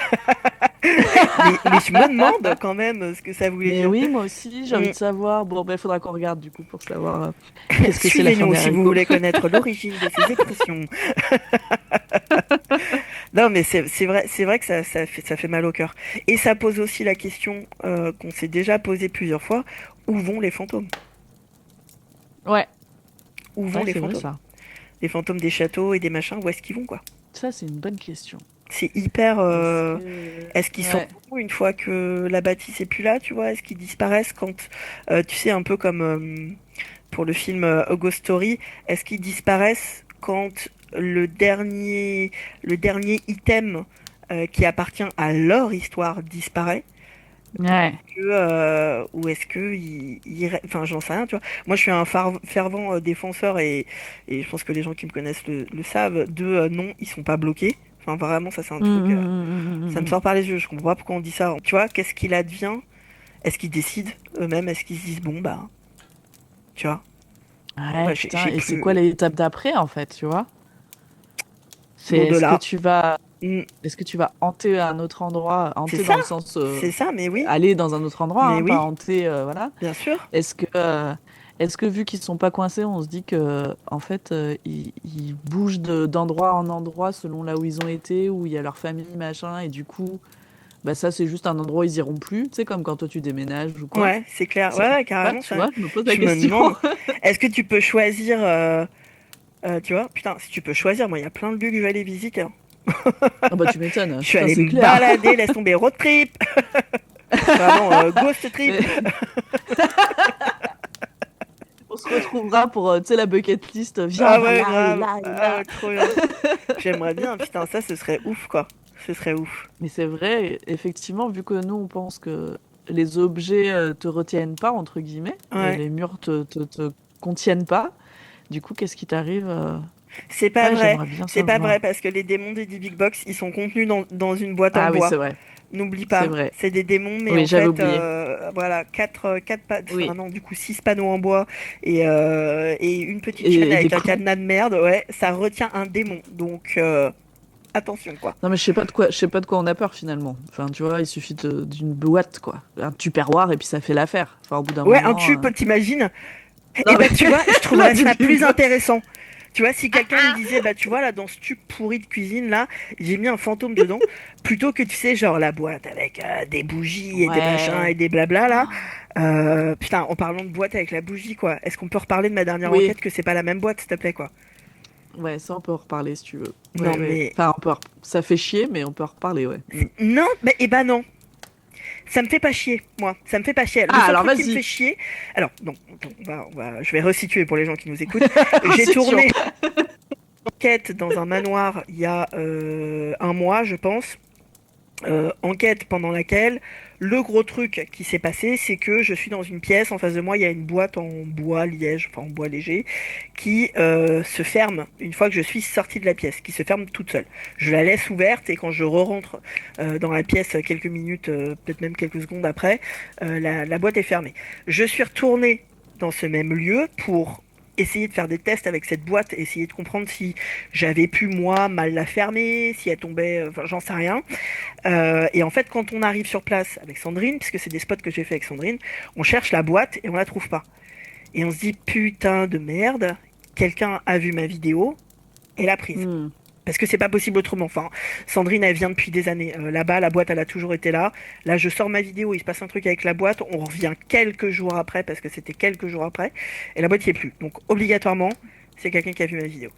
mais je me demande quand même ce que ça voulait Mais dire. oui, moi aussi, j'ai envie Mm. de savoir. Bon, ben, il faudra qu'on regarde du coup pour savoir qu'est-ce que c'est la fin Suivez-nous des si vous haricots. voulez connaître l'origine de ces expressions. Non, mais c'est vrai que ça fait mal au cœur. Et ça pose aussi la question qu'on s'est déjà posée plusieurs fois, où vont les fantômes? Ouais, Où vont ouais, les c'est vrai fantômes? ça. Les fantômes des châteaux et des machins, où est-ce qu'ils vont, quoi? Ça, c'est une bonne question. C'est hyper... Est-ce que... est-ce qu'ils s'en Ouais. vont une fois que la bâtisse est plus là, tu vois? Est-ce qu'ils disparaissent quand... tu sais, un peu comme pour le film A Ghost Story, est-ce qu'ils disparaissent quand le dernier item qui appartient à leur histoire disparaît? Ouais. Ou est-ce que enfin j'en sais rien, tu vois. Moi je suis un fervent défenseur et je pense que les gens qui me connaissent le savent de non, ils sont pas bloqués. Enfin vraiment ça c'est un truc ça me sort par les yeux, je comprends pas pourquoi on dit ça. Tu vois, qu'est-ce qu'il advient? Est-ce qu'ils décident eux-mêmes? Est-ce qu'ils se disent bon bah tu vois, bon Ouais, bah putain. j'ai Et c'est quoi plus l'étape d'après, en fait, tu vois? C'est l'au-delà. Hmm, est-ce que tu vas hanter à un autre endroit, c'est hanter ça, dans le sens c'est ça, mais oui, aller dans un autre endroit, mais hein, pas oui, hanter, voilà. bien sûr. Est-ce que, vu qu'ils sont pas coincés, on se dit que, en fait, ils bougent d'endroit en endroit selon là où ils ont été, où il y a leur famille, machin, et du coup, bah ça, c'est juste un endroit où ils iront plus, tu sais, comme quand toi tu déménages ou quoi. Ouais, c'est clair. Ça, Ouais, ouais, ouais, carrément tu ça. vois, je me pose la Je me question. demande, est-ce que tu peux choisir tu vois, putain, si tu peux choisir, moi, il y a plein de lieux que je vais aller visiter, hein. Ah bah tu m'étonnes, Je suis putain, allé c'est me clair. balader, laisse tomber road trip, vraiment ghost trip. Mais on se retrouvera pour, tu sais, la bucket list. Viens, on Ah va ouais, là et grave. là et Ah là. ouais, trop bien. J'aimerais bien, putain, ça, ce serait ouf, quoi. Ce serait ouf. Mais c'est vrai, effectivement, vu que nous, on pense que les objets te retiennent pas, entre guillemets, et Ouais. les murs te contiennent pas, du coup, qu'est-ce qui t'arrive C'est pas Ouais, vrai. j'aimerais bien C'est pas vrai savoir. parce que les démons des Big Box, ils sont contenus dans une boîte en Ah oui, bois. c'est vrai. N'oublie C'est pas, vrai. c'est des démons, mais Oui, en j'avais fait, oublié. voilà, enfin Oui. non, du coup, 6 panneaux en bois et une petite chaîne Et des avec un clous. cadenas de merde, ouais, ça retient un démon. Donc, attention, quoi. Non, mais je sais pas de quoi on a peur finalement. Enfin, tu vois, il suffit d'une boîte, quoi. Un tupperware et puis ça fait l'affaire. Enfin, au bout d'un Ouais, un moment. tube, t'imagines? Eh Non, mais ben, tu vois, je là, trouverais du ça plus bibelote. intéressant. Tu vois, si quelqu'un me disait, bah, tu vois, là, dans ce tube pourri de cuisine, là, j'ai mis un fantôme dedans, plutôt que, tu sais, genre la boîte avec des bougies et des machins et Ouais. des blabla, là. Putain, en parlant de boîte avec la bougie, quoi, est-ce qu'on peut reparler de ma dernière Oui. enquête que c'est pas la même boîte, s'il te plaît, quoi? Ouais, ça, on peut en reparler si tu veux. Non, Ouais, ouais. mais... Enfin, ça fait chier, mais on peut en reparler, ouais. Mm. Non, mais, eh ben non. Ça me fait pas chier, moi. Ça me fait pas chier. Le Ah, seul alors truc qui me fait vas-y. chier... Alors, non, je vais resituer pour les gens qui nous écoutent. J'ai Restitution. tourné enquête dans un manoir il y a un mois, je pense. Enquête pendant laquelle Le gros truc qui s'est passé, c'est que je suis dans une pièce, en face de moi, il y a une boîte en bois liège, enfin en bois léger, qui se ferme une fois que je suis sortie de la pièce, qui se ferme toute seule. Je la laisse ouverte et quand je re-rentre dans la pièce quelques minutes, peut-être même quelques secondes après, la boîte est fermée. Je suis retournée dans ce même lieu pour essayer de faire des tests avec cette boîte, essayer de comprendre si j'avais pu moi mal la fermer, si elle tombait, enfin j'en sais rien. Et en fait, quand on arrive sur place avec Sandrine, puisque c'est des spots que j'ai fait avec Sandrine, on cherche la boîte et on la trouve pas. Et on se dit putain de merde, quelqu'un a vu ma vidéo et l'a prise. Hmm. Parce que c'est pas possible autrement. Enfin, Sandrine, elle vient depuis des années. Là-bas, la boîte, elle a toujours été là. Là, je sors ma vidéo, il se passe un truc avec la boîte. On revient quelques jours après, parce que c'était quelques jours après. Et la boîte y est plus. Donc, obligatoirement, c'est quelqu'un qui a vu ma vidéo.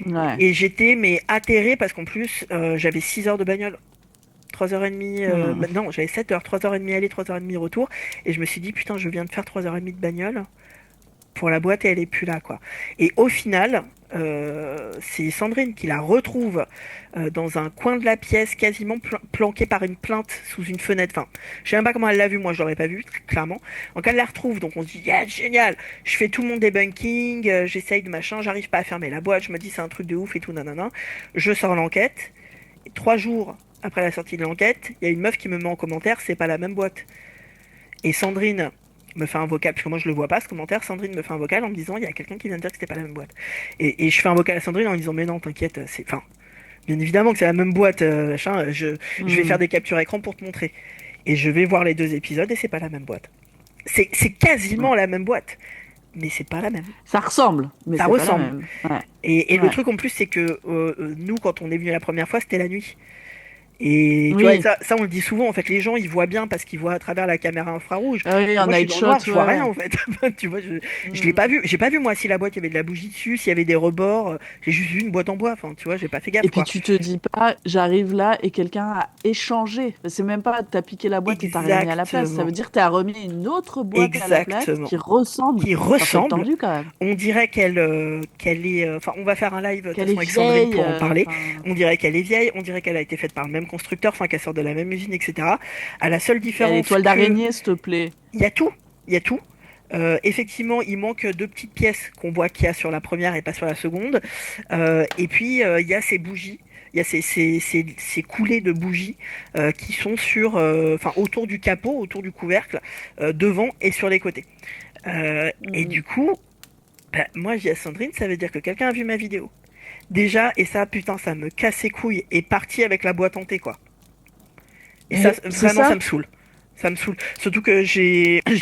Ouais. Et j'étais, mais atterrée, parce qu'en plus, j'avais 6 heures de bagnole. 3h30, Hmm. non, j'avais 7 heures, 3h30 aller, 3h30 retour. Et je me suis dit, putain, je viens de faire 3h30 de bagnole pour la boîte et elle est plus là, quoi. Et au final, c'est Sandrine qui la retrouve dans un coin de la pièce, quasiment planquée par une plainte sous une fenêtre. Enfin, je sais même pas comment elle l'a vu, moi je l'aurais pas vu, clairement. Donc elle la retrouve, donc on se dit, yeah, génial! Je fais tout mon debunking, j'essaye de machin, j'arrive pas à fermer la boîte, je me dis c'est un truc de ouf et tout, nanana. Je sors l'enquête, et 3 jours après la sortie de l'enquête, il y a une meuf qui me met en commentaire, c'est pas la même boîte. Et Sandrine me fait un vocal, parce que moi je le vois pas ce commentaire, Sandrine me fait un vocal en me disant il y a quelqu'un qui vient de dire que c'était pas la même boîte. Et je fais un vocal à Sandrine en me disant mais non t'inquiète, c'est... Enfin, bien évidemment que c'est la même boîte, machin, je vais faire Hmm. des captures écran pour te montrer. Et je vais voir les 2 épisodes et c'est pas la même boîte. C'est Ouais. quasiment la même boîte, mais c'est pas la même. Ça ressemble, mais Ça c'est pas la ressemble. même. Ouais. Et le Ouais. truc en plus c'est que nous quand on est venu la première fois c'était la nuit. Et tu vois, Oui. ça on le dit souvent, en fait, les gens ils voient bien parce qu'ils voient à travers la caméra infrarouge. Ah oui, Mais un moi je suis night dans le shot, noir, je vois ouais, rien ouais. en fait. Tu vois, je l'ai Hmm. pas vu. J'ai pas vu moi si la boîte il y avait de la bougie dessus, s'il y avait des rebords. J'ai juste vu une boîte en bois, enfin tu vois, j'ai pas fait Et gaffe puis quoi. tu te dis pas, j'arrive là et quelqu'un a échangé. C'est même pas, t'as piqué la boîte et t'as rien mis à la place. Ça Exactement. veut dire que t'as remis une autre boîte à la place Exactement. qui ressemble. Qui Ça faut être ressemble. tendu quand même. On dirait qu'elle est. Enfin, on va faire un live de toute Qu'elle est façon avec Sandrine vieille. pour en parler. Enfin, On dirait qu'elle est vieille, on dirait qu'elle a été faite par le même constructeur, enfin qu'elle sort de la même usine, etc. À la seule il y a les différence toiles que d'araignée, s'il te plaît. il y a tout, il y a tout. Effectivement, il manque 2 petites pièces qu'on voit qu'il y a sur la première et pas sur la seconde. Et puis, il y a ces bougies, il y a ces coulées de bougies qui sont enfin, autour du capot, autour du couvercle, devant et sur les côtés. Et Mm. du coup, bah, moi, j'ai à Sandrine, ça veut dire que quelqu'un a vu ma vidéo. Déjà, et ça, putain, ça me casse les couilles, et parti avec la boîte hantée, quoi. Et ça, Mais c'est vraiment, ça ça. me saoule. Ça me saoule. Surtout que je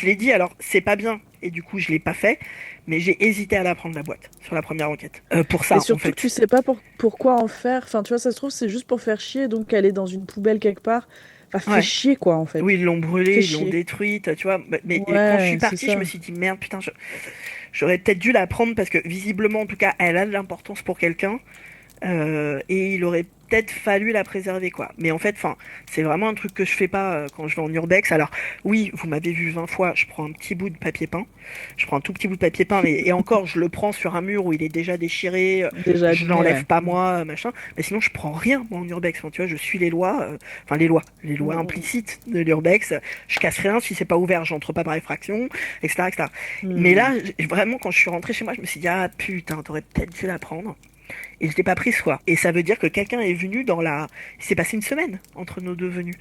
l'ai dit, alors c'est pas bien, et du coup je l'ai pas fait, mais j'ai hésité à la prendre la boîte sur la première enquête. Pour Et ça, en surtout, tu fait. sais pas pourquoi en faire. Enfin, tu vois, ça se trouve, c'est juste pour faire chier, donc elle est dans une poubelle quelque part. Enfin, fais Ouais. chier, quoi, en fait. Oui, ils l'ont Fais brûlée, ils l'ont chier. détruite, tu vois. Mais et quand je suis Ouais, c'est partie, je me ça. suis dit merde, putain, j'aurais peut-être dû la prendre parce que visiblement, en tout cas, elle a de l'importance pour quelqu'un. Et il aurait peut-être fallu la préserver quoi. Mais en fait, enfin, c'est vraiment un truc que je fais pas quand je vais en urbex. Alors oui, vous m'avez vu 20 fois, je prends un petit bout de papier peint, je prends un tout petit bout de papier peint, mais et encore, je le prends sur un mur où il est déjà déchiré, Déjà je abîmé, l'enlève ouais. pas moi, machin. Mais sinon, je prends rien moi en urbex. Enfin, tu vois, je suis les lois, enfin les lois Mm, implicites de l'urbex. Je casse rien si c'est pas ouvert, j'entre pas par effraction, etc., etc. Mais mm. là, vraiment, quand je suis rentrée chez moi, je me suis dit ah putain, t'aurais peut-être dû la prendre. Et je l'ai pas prise quoi. Et ça veut dire que quelqu'un est venu dans la... Il s'est passé une semaine entre nos deux venues.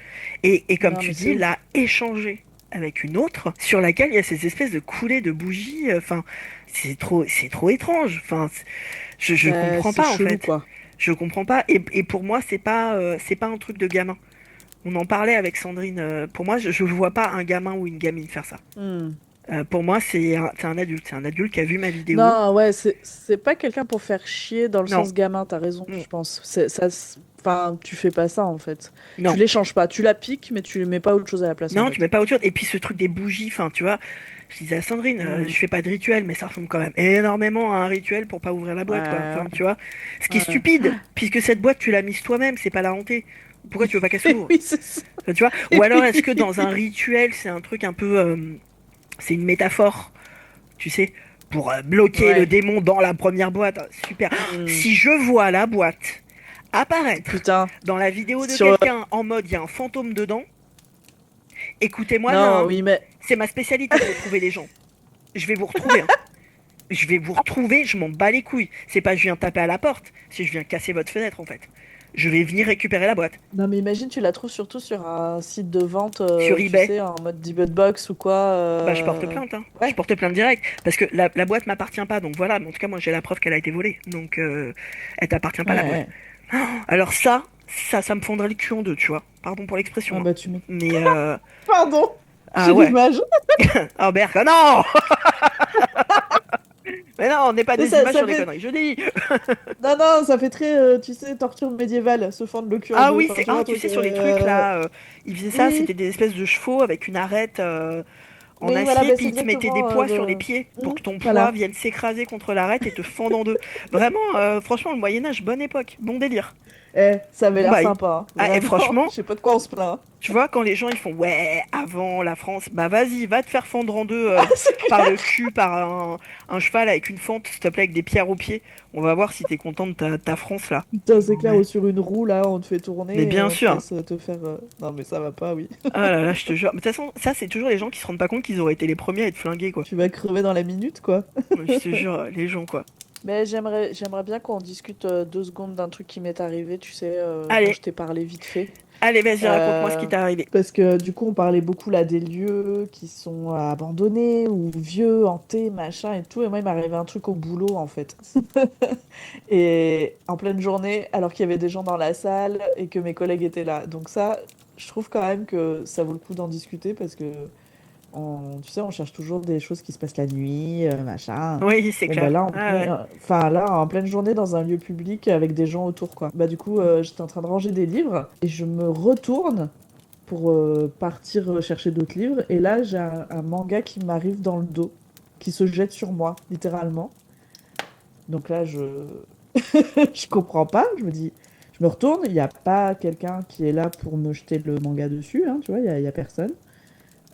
Et comme Non, tu mais c'est dis, ouf. l'a échangé avec une autre sur laquelle il y a ces espèces de coulées de bougies. Enfin, c'est trop étrange. Enfin, je Bah, comprends c'est pas en chelou, fait. quoi. Je comprends pas. Et pour moi, c'est pas un truc de gamin. On en parlait avec Sandrine. Pour moi, je vois pas un gamin ou une gamine faire ça. Mm. Pour moi, c'est un adulte. C'est un adulte qui a vu ma vidéo. Non, ouais, c'est pas quelqu'un pour faire chier dans le Non, sens gamin, t'as raison, Mm. je pense. Enfin, tu fais pas ça, en fait. Tu non. l'échanges pas. Tu la piques, mais tu mets pas autre chose à la place, en Non, tu mets fait. pas autre chose. Et puis ce truc des bougies, enfin, tu vois, je disais à Sandrine, je Mm. fais pas de rituel, mais ça ressemble quand même énormément à un rituel pour pas ouvrir la boîte, quoi. Ouais, Enfin, tu vois. Ce qui est ouais. stupide, puisque cette boîte, tu l'as mise toi-même, c'est pas la hantée. Pourquoi tu veux pas qu'elle Et s'ouvre? oui, c'est ça. Enfin, tu vois. Ou Et alors, oui. est-ce que dans un rituel, c'est un truc un peu, c'est une métaphore, tu sais, pour bloquer le Ouais. démon dans la première boîte. Super. Mm. Si je vois la boîte apparaître Putain. dans la vidéo de Sur... quelqu'un en mode il y a un fantôme dedans, Écoutez-moi bien, Non, hein. oui, mais C'est ma spécialité de retrouver les gens. Je vais vous retrouver, hein. Je vais vous retrouver, je m'en bats les couilles. C'est pas je viens taper à la porte, c'est je viens casser votre fenêtre en fait. Je vais venir récupérer la boîte. non, mais imagine, tu la trouves surtout sur un site de vente, Sur tu eBay, sais, en mode debug box ou quoi. bah je porte plainte, hein. Je Ouais, porte plainte direct. Parce que la boîte m'appartient pas, donc voilà. Mais en tout cas, moi j'ai la preuve qu'elle a été volée. Donc elle t'appartient pas ouais, la boîte. ouais. Alors ça me fondrait le cul en deux, tu vois. Pardon pour l'expression, Ah hein. bah tu mets. Mais Pardon, ah j'ai ouais. l'image. Oh merde, non! Mais non, on n'est pas Mais des images ça sur les fait. conneries, je dis. Non, non, ça fait très, tu sais, torture médiévale, se fendre le cul en Ah deux. oui, Enfin, c'est tu vois, un tu truc. sais sur les trucs là, ils faisaient ça, Oui, c'était des espèces de chevaux avec une arête en oui, voilà, acier, bah, puis c'est ils te mettaient des exactement. poids sur les pieds pour que ton poids Voilà. vienne s'écraser contre l'arête et te fendre en deux. Vraiment, franchement, le Moyen Âge, bonne époque, bon délire. Ça avait Bon l'air bah, sympa, hein. ah, et Vraiment. Je franchement, sais pas de quoi on se plaint. tu vois, quand les gens ils font ouais, avant la France, bah vas-y, va te faire fendre en deux Ah, c'est par le clair. cul, par un cheval avec une fente, s'il te plaît, avec des pierres aux pieds. On va voir si t'es content de ta France là. Putain, c'est Non, clair, mais... ou sur une roue, là, on te fait mais tourner et bien on te sûr. laisse te faire. Non, mais ça va pas, oui. Ah là là, je te jure. Mais de toute façon, ça, c'est toujours les gens qui se rendent pas compte qu'ils auraient été les premiers à être flingués, quoi. Tu vas crever dans la minute, quoi. Mais je te jure, les gens, quoi. Mais j'aimerais bien qu'on discute 2 secondes d'un truc qui m'est arrivé, tu sais, dont Allez, je t'ai parlé vite fait. allez, vas-y, raconte-moi ce qui Euh, t'est arrivé. Parce que du coup, on parlait beaucoup là des lieux qui sont abandonnés ou vieux, hantés, machin et tout. Et moi, il m'est arrivé un truc au boulot en fait. Et en pleine journée, alors qu'il y avait des gens dans la salle et que mes collègues étaient là. Donc ça, je trouve quand même que ça vaut le coup d'en discuter parce que tu sais, on cherche toujours des choses qui se passent la nuit, machin. Oui, c'est Bon, bah clair. là, Ah ouais. enfin, là, en pleine journée, dans un lieu public avec des gens autour, quoi. Bah, du coup, j'étais en train de ranger des livres et je me retourne pour partir chercher d'autres livres. Et là, j'ai un manga qui m'arrive dans le dos, qui se jette sur moi, littéralement. Donc là, je comprends pas. Je me retourne, il n'y a pas quelqu'un qui est là pour me jeter le manga dessus, hein, tu vois, il y a personne.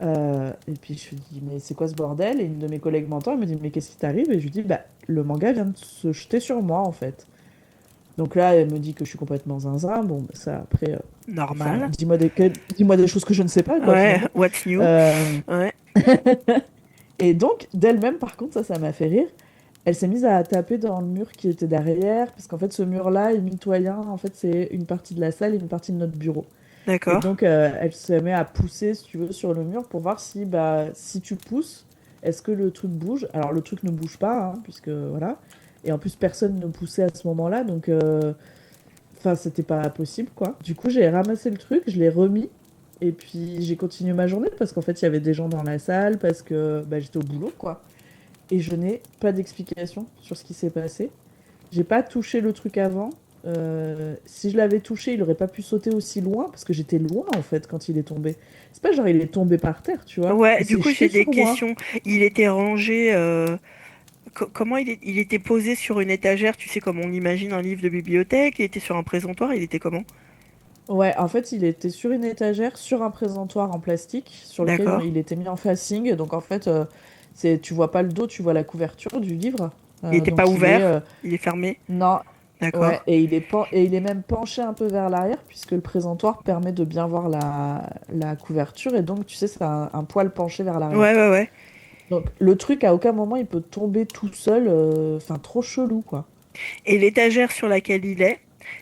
Et puis je lui dis, mais c'est quoi ce bordel? Et une de mes collègues m'entend, elle me dit, mais qu'est-ce qui t'arrive? Et je lui dis, bah, le manga vient de se jeter sur moi, en fait. Donc là, elle me dit que je suis complètement zinzin. Bon, bah, ça, après, enfin, Normal. dis-moi des choses que je ne sais pas, quoi, Ouais, finalement. what's new? Euh, Ouais. et donc, d'elle-même, par contre, ça m'a fait rire. Elle s'est mise à taper dans le mur qui était derrière, parce qu'en fait, ce mur-là est mitoyen. En fait, c'est une partie de la salle et une partie de notre bureau. Et D'accord. donc, elle se met à pousser, si tu veux, sur le mur pour voir si, bah, si tu pousses, est-ce que le truc bouge? Alors, le truc ne bouge pas, hein, puisque voilà. Et en plus, personne ne poussait à ce moment-là, donc, enfin, c'était pas possible, quoi. Du coup, j'ai ramassé le truc, je l'ai remis, et puis j'ai continué ma journée, parce qu'en fait, il y avait des gens dans la salle, parce que bah, j'étais au boulot, quoi. Et je n'ai pas d'explication sur ce qui s'est passé. J'ai pas touché le truc avant. Si je l'avais touché, il aurait pas pu sauter aussi loin parce que j'étais loin en fait quand il est tombé. C'est pas genre il est tombé par terre, tu vois. Ouais, Il du s'est coup, jeté j'ai des sur moi. questions. Il était rangé. Comment il était posé sur une étagère, tu sais, comme on imagine un livre de bibliothèque? Il était sur un présentoir, il était comment? Ouais, en fait, il était sur une étagère, sur un présentoir en plastique, sur lequel D'accord. il était mis en facing. Donc en fait, tu vois pas le dos, tu vois la couverture du livre. Il était pas Donc il est ouvert, il est fermé. non, ouais, D'accord. et il est même penché un peu vers l'arrière puisque le présentoir permet de bien voir la couverture et donc tu sais c'est un poil penché vers l'arrière. Ouais, ouais, ouais. Donc le truc à aucun moment il peut tomber tout seul, enfin trop chelou quoi. Et l'étagère sur laquelle il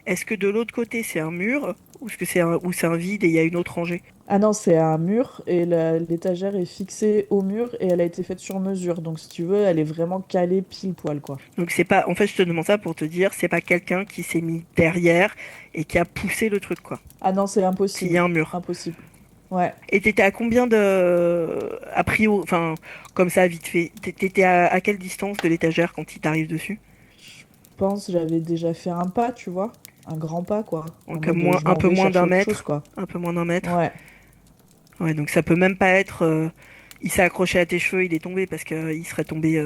est-ce que de l'autre côté c'est un mur ou est-ce que c'est un vide et il y a une autre rangée? Ah non, c'est un mur et l'étagère est fixée au mur et elle a été faite sur mesure. Donc si tu veux, elle est vraiment calée pile poil quoi. Donc c'est pas, en fait, je te demande ça pour te dire, c'est pas quelqu'un qui s'est mis derrière et qui a poussé le truc, quoi. Ah non, c'est S'il y impossible. a un mur. Impossible. Ouais. Et t'étais à combien a priori, enfin, comme ça, vite fait, t'étais à quelle distance de l'étagère quand il t'arrive dessus? Je pense que j'avais déjà fait un pas, tu vois. Un grand pas quoi. En Donc mode je un m'en peu vais moins chercher d'un autre chose mètre, quoi. un peu moins d'un mètre. Ouais. Ouais, donc ça peut même pas être, il s'est accroché à tes cheveux, il est tombé parce que il serait tombé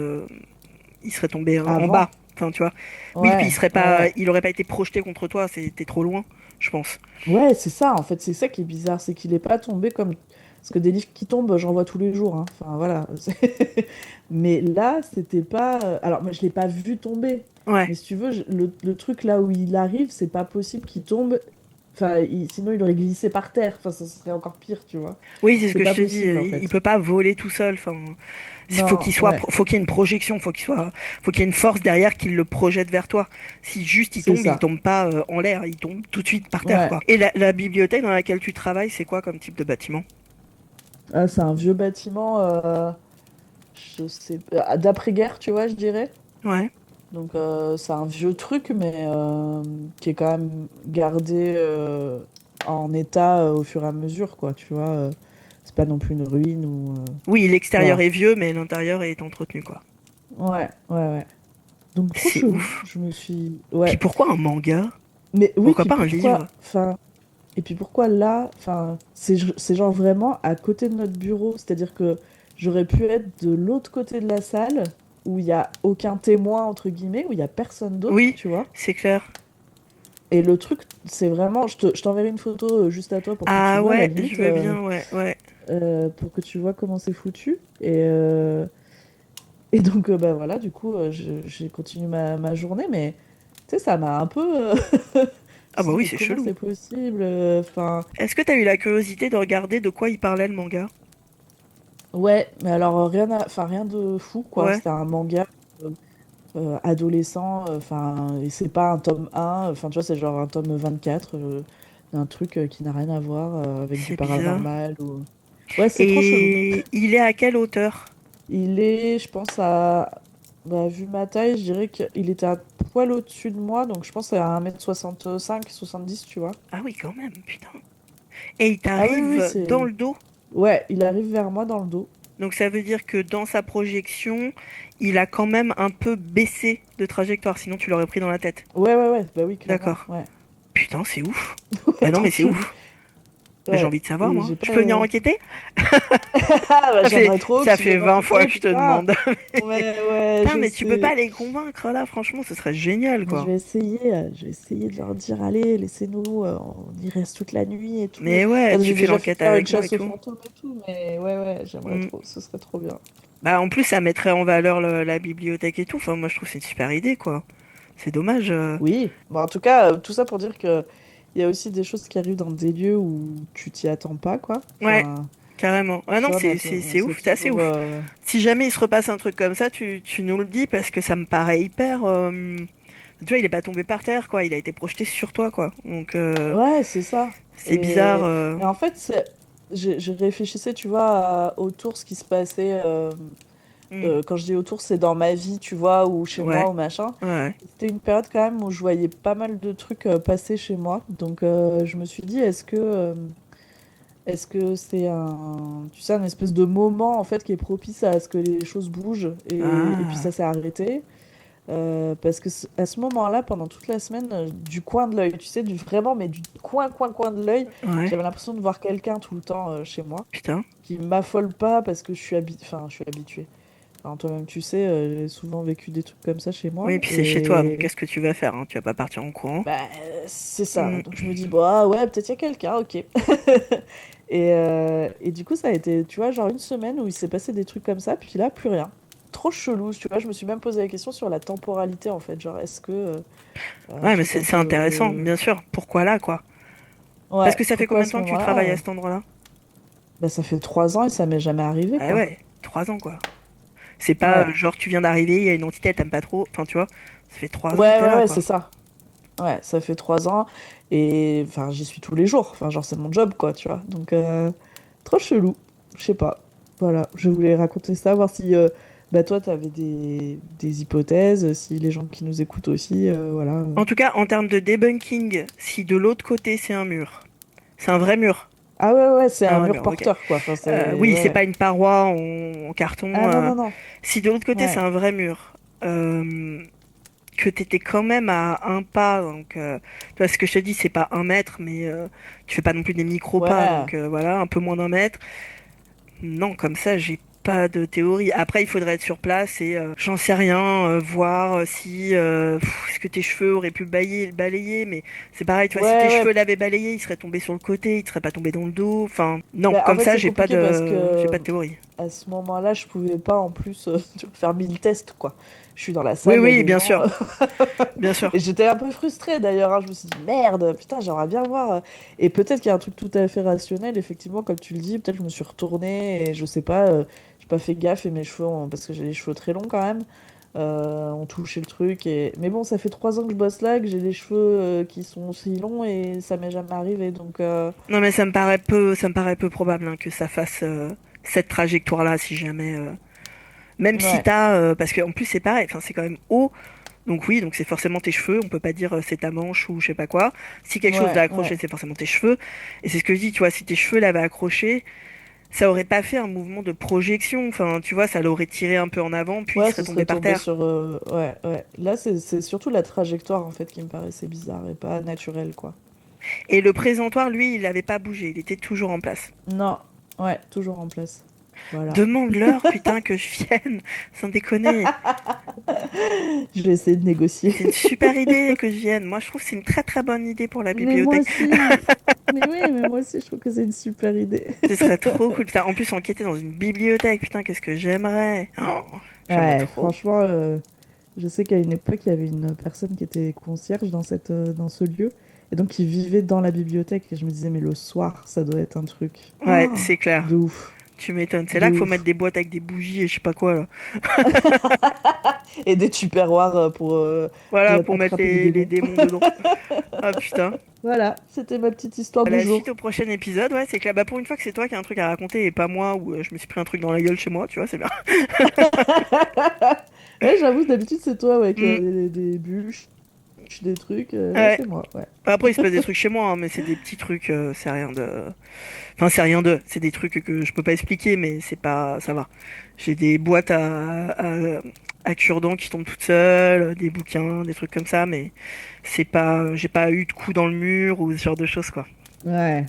en bas. Avant. Enfin, tu vois. Oui, puis Ouais, ouais, ouais. il aurait pas été projeté contre toi, c'était trop loin, je pense. Ouais, c'est ça, en fait, c'est ça qui est bizarre, c'est qu'il est pas tombé comme... Parce que des livres qui tombent, j'en vois tous les jours, hein. Enfin, voilà. Mais là, c'était pas... Alors, moi, je l'ai pas vu tomber. Ouais. Mais si tu veux, le truc là où il arrive, c'est pas possible qu'il tombe Enfin, sinon, il aurait glissé par terre. Enfin, ça serait encore pire, tu vois. Oui, c'est ce C'est que je pas te dis. possible, en Il fait. peut pas voler tout seul. Enfin, Non, ouais, faut qu'il y ait une projection, faut qu'il y ait une force derrière qui le projette vers toi. Si juste c'est il ça. tombe pas en l'air, il tombe tout de suite par terre, Ouais. quoi. Et la bibliothèque dans laquelle tu travailles, c'est quoi comme type de bâtiment? Ah, c'est un vieux bâtiment, je sais, d'après-guerre, tu vois, je dirais. Ouais, Donc, c'est un vieux truc, mais qui est quand même gardé en état au fur et à mesure, quoi, tu vois. C'est pas non plus une ruine ou... oui, l'extérieur voilà. est vieux, mais l'intérieur est entretenu, quoi. Ouais, ouais, ouais. Donc, trop C'est chelou. ouf. Je me suis... Puis Ouais. pourquoi un manga? Mais oui, Pourquoi puis pas un pourquoi... livre? Enfin... Et puis pourquoi là, enfin, c'est genre vraiment à côté de notre bureau, c'est-à-dire que j'aurais pu être de l'autre côté de la salle où il y a aucun témoin entre guillemets, où il y a personne d'autre, Oui, tu vois. c'est clair. Et le truc, c'est vraiment, je t'enverrai une photo juste à toi pour que tu Ah vois à la ouais, je limite, veux bien, ouais, ouais. pour que tu vois comment c'est foutu. Et donc bah voilà, du coup, j'ai continué ma journée, mais tu sais, ça m'a un peu, Ah je bah dis oui, mais c'est comment chelou. c'est possible, enfin. Est-ce que t'as eu la curiosité de regarder de quoi il parlait le manga? Ouais, mais alors enfin, rien de fou, quoi. Ouais, C'était un manga adolescent, enfin, et c'est pas un tome 1, enfin, tu vois, c'est genre un tome 24, un truc qui n'a rien à voir avec du c'est bizarre. paranormal ou... Ouais, c'est trop chelou. Et il est à quelle hauteur? Il est, je pense, bah, vu ma taille, je dirais qu'il était à poil au-dessus de moi, donc je pense à 1m65, 70, tu vois. Ah oui, quand même, putain. Et il Ah oui, oui, t'arrive dans c'est... le dos. Ouais, il arrive vers moi dans le dos. Donc ça veut dire que dans sa projection, il a quand même un peu baissé de trajectoire, sinon tu l'aurais pris dans la tête. Ouais, ouais, ouais, bah oui, clairement, D'accord. ouais. Putain, c'est ouf. Ouais, Bah non, trop mais c'est chelou. ouf. Bah, j'ai Ouais, envie de savoir, et moi. j'ai Je peux venir pas... enquêter? Ah, bah, j'aimerais trop que Ça tu fait viennes 20 fois enquêter, que je te putain. demande. Ouais, ouais, Putain, je mais tu peux pas sais. les convaincre là, franchement, ce serait génial, Mais quoi. je vais essayer de leur dire, allez, laissez-nous, on y reste toute la nuit et tout. Mais ouais, Enfin, tu j'ai fais déjà fait l'enquête faire une avec moi et chasse aux tout. fantômes et tout, mais ouais, ouais, j'aimerais Mm. trop, ce serait trop bien. Bah en plus, ça mettrait en valeur la bibliothèque et tout. Enfin, moi, je trouve que c'est une super idée, quoi. C'est dommage. Oui, bon, en tout cas, tout ça pour dire que il y a aussi des choses qui arrivent dans des lieux où tu t'y attends pas, quoi. Ouais, Enfin, carrément. Ah tu non, vois, c'est c'est ouf, c'est assez toujours... ouf. Si jamais il se repasse un truc comme ça, tu nous le dis parce que ça me paraît hyper. Tu vois, il est pas tombé par terre, quoi. Il a été projeté sur toi, quoi. Donc, Ouais, c'est ça. c'est bizarre. Et en fait, je réfléchissais, tu vois, autour ce qui se passait. Hmm. Quand je dis autour, c'est dans ma vie, tu vois, ou chez Ouais, moi, ou machin. ouais. C'était une période quand même où je voyais pas mal de trucs passer chez moi. Donc je me suis dit, est-ce que c'est un, tu sais, un espèce de moment en fait qui est propice à ce que les choses bougent et puis Ah, ça s'est arrêté. Parce que à ce moment-là, pendant toute la semaine, du coin de l'œil, tu sais, vraiment, mais du coin de l'œil, ouais. j'avais l'impression de voir quelqu'un tout le temps chez moi, Putain. qui m'affole pas parce que enfin, je suis habituée. Enfin, toi-même, tu sais, j'ai souvent vécu des trucs comme ça chez moi. Oui, puis c'est chez toi, donc Et qu'est-ce que tu vas faire, hein? Tu vas pas partir en courant. bah, c'est ça. Hmm. Donc je me dis, bah ouais, peut-être il y a quelqu'un, ok. Et du coup, ça a été, tu vois, genre une semaine où il s'est passé des trucs comme ça, puis là, plus rien. Trop chelou, tu vois. Je me suis même posé la question sur la temporalité, en fait. Genre, est-ce que Ouais, je mais sais pas, c'est intéressant, bien sûr. Pourquoi là, quoi? Parce ouais, que ça fait pourquoi à combien de ce temps que tu travailles moment-là à cet endroit-là? bah, ça fait 3 ans et ça m'est jamais arrivé, Ah quoi. ouais, 3 ans, quoi. C'est pas Ouais, genre tu viens d'arriver, il y a une entité, elle t'aime pas trop. Enfin, tu vois, ça fait 3 ans que ouais, t'es ouais, là, ouais, quoi. c'est ça. Ouais, ça fait 3 ans et enfin, j'y suis tous les jours. Enfin, genre, c'est mon job, quoi, tu vois. Donc, trop chelou. Je sais pas. Voilà, je voulais raconter ça, voir si bah, toi, t'avais des hypothèses, si les gens qui nous écoutent aussi, voilà. En tout cas, en termes de debunking, si de l'autre côté c'est un mur, c'est un vrai mur. Ah ouais, ouais, c'est C'est un un vrai mur mur, ok. porteur, quoi. Enfin, c'est... Oui, Ouais, c'est ouais. pas une paroi en carton. Ah non, non, non. Si de l'autre côté c'est Ouais. un vrai mur, que t'étais quand même à un pas, donc tu vois ce que je te dis, c'est pas 1 mètre, mais tu fais pas non plus des micro-pas, Ouais. donc voilà, un peu moins d'1 mètre. Non, comme ça, j'ai pas de théorie. Après, il faudrait être sur place et j'en sais rien, voir si est-ce que tes cheveux auraient pu balayer, mais c'est pareil, tu vois, si Ouais, tes cheveux ouais. l'avaient balayé, ils seraient tombés sur le côté, ils seraient pas tombés dans le dos. Enfin, non, Bah, en comme fait, ça, c'est compliqué parce j'ai que pas de théorie. à ce moment-là, je pouvais pas en plus tu vois, faire 1000 tests, quoi. Je suis dans la Oui, salle, il y a oui, des bien gens. sûr, bien sûr. Et j'étais un peu frustrée d'ailleurs, hein. Je me suis dit, merde, putain, j'aimerais bien voir. Et peut-être qu'il y a un truc tout à fait rationnel, effectivement, comme tu le dis. Peut-être que je me suis retournée et je sais pas, j'ai pas fait gaffe et mes cheveux, parce que j'ai les cheveux très longs quand même, ont touché le truc. Mais bon, ça fait 3 ans que je bosse là, que j'ai les cheveux qui sont aussi longs et ça m'est jamais arrivé. Donc, Non, mais ça me paraît peu probable hein, que ça fasse cette trajectoire-là, si jamais. Même si ouais, t'as, parce qu'en plus c'est pareil, enfin c'est quand même haut, donc oui, donc c'est forcément tes cheveux. On peut pas dire c'est ta manche ou je sais pas quoi. Si quelque chose l'a ouais, accroché, ouais. c'est forcément tes cheveux. Et c'est ce que je dis, tu vois, si tes cheveux l'avaient accroché, ça aurait pas fait un mouvement de projection. Enfin, tu vois, ça l'aurait tiré un peu en avant, puis il Ouais, serait ce tombé serait par tombé terre. sur. Ouais, ouais. Là, c'est surtout la trajectoire en fait qui me paraissait bizarre et pas naturelle, quoi. Et le présentoir, lui, il avait pas bougé, il était toujours en place. Non, ouais, toujours en place. Voilà. Demande-leur, putain, que je vienne, sans déconner. Je vais essayer de C'est négocier. une super idée que je vienne. Moi, je trouve que c'est une très très bonne idée pour la Mais moi bibliothèque. aussi. Mais oui, mais moi aussi, je trouve que c'est une super idée. Ce serait trop cool. Putain, en plus, enquêter dans une bibliothèque, putain, qu'est-ce que j'aimerais. Oh, j'aimerais Ouais, trop. franchement, je sais qu'à une époque, il y avait une personne qui était concierge dans ce lieu, et donc qui vivait dans la bibliothèque. Et je me disais, mais le soir, ça doit être un truc. Ouais, Oh, c'est clair. de ouf, Tu m'étonnes. C'est là de qu'il faut mettre ouf. des boîtes avec des bougies et je sais pas quoi, là. Et des tupperwares pour Voilà, pour mettre attraper les les démons. démons dedans. Ah putain. Voilà, c'était ma petite histoire À du la suite jour. au prochain épisode, ouais, c'est clair. Bah, pour une fois que c'est toi qui as un truc à raconter et pas moi où je me suis pris un truc dans la gueule chez moi, tu vois, c'est bien. Ouais, j'avoue, d'habitude, c'est toi ouais, avec Hmm, des bûches, des trucs. Là, ouais. c'est moi, ouais. Après, il se passe des trucs chez moi, hein, mais c'est des petits trucs, c'est rien de. Enfin, c'est rien de. C'est des trucs que je peux pas expliquer, mais c'est pas. Ça va. J'ai des boîtes à cure-dents qui tombent toutes seules, des bouquins, des trucs comme ça, mais c'est pas. J'ai pas eu de coup dans le mur ou ce genre de choses, quoi. Ouais.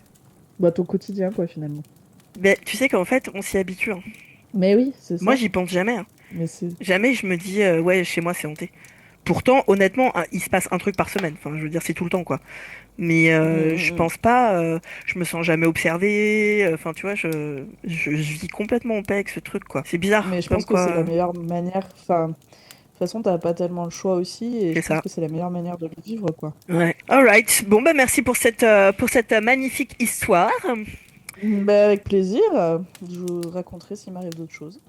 Bah, ton quotidien, quoi, finalement. Mais tu sais qu'en fait, on s'y habitue, hein. Mais oui, c'est Moi, ça. j'y pense jamais, hein. Mais c'est. Jamais je me dis, ouais, chez moi, c'est hanté. Pourtant, honnêtement, hein, il se passe un truc par semaine. Enfin, je veux dire, c'est tout le temps, quoi. Mais Mm, je mm, mm. pense pas, je me sens jamais observé. Enfin, tu vois, je vis complètement en paix avec ce truc, quoi. C'est bizarre, Mais je comme pense que c'est la quoi, meilleure manière. Enfin, de toute façon, t'as pas tellement le choix aussi, et c'est je pense ça. que c'est la meilleure manière de le vivre, quoi. Ouais. Alright. Bon, bah, merci pour cette magnifique histoire. Bah, avec plaisir. Je vous raconterai s'il m'arrive d'autres choses.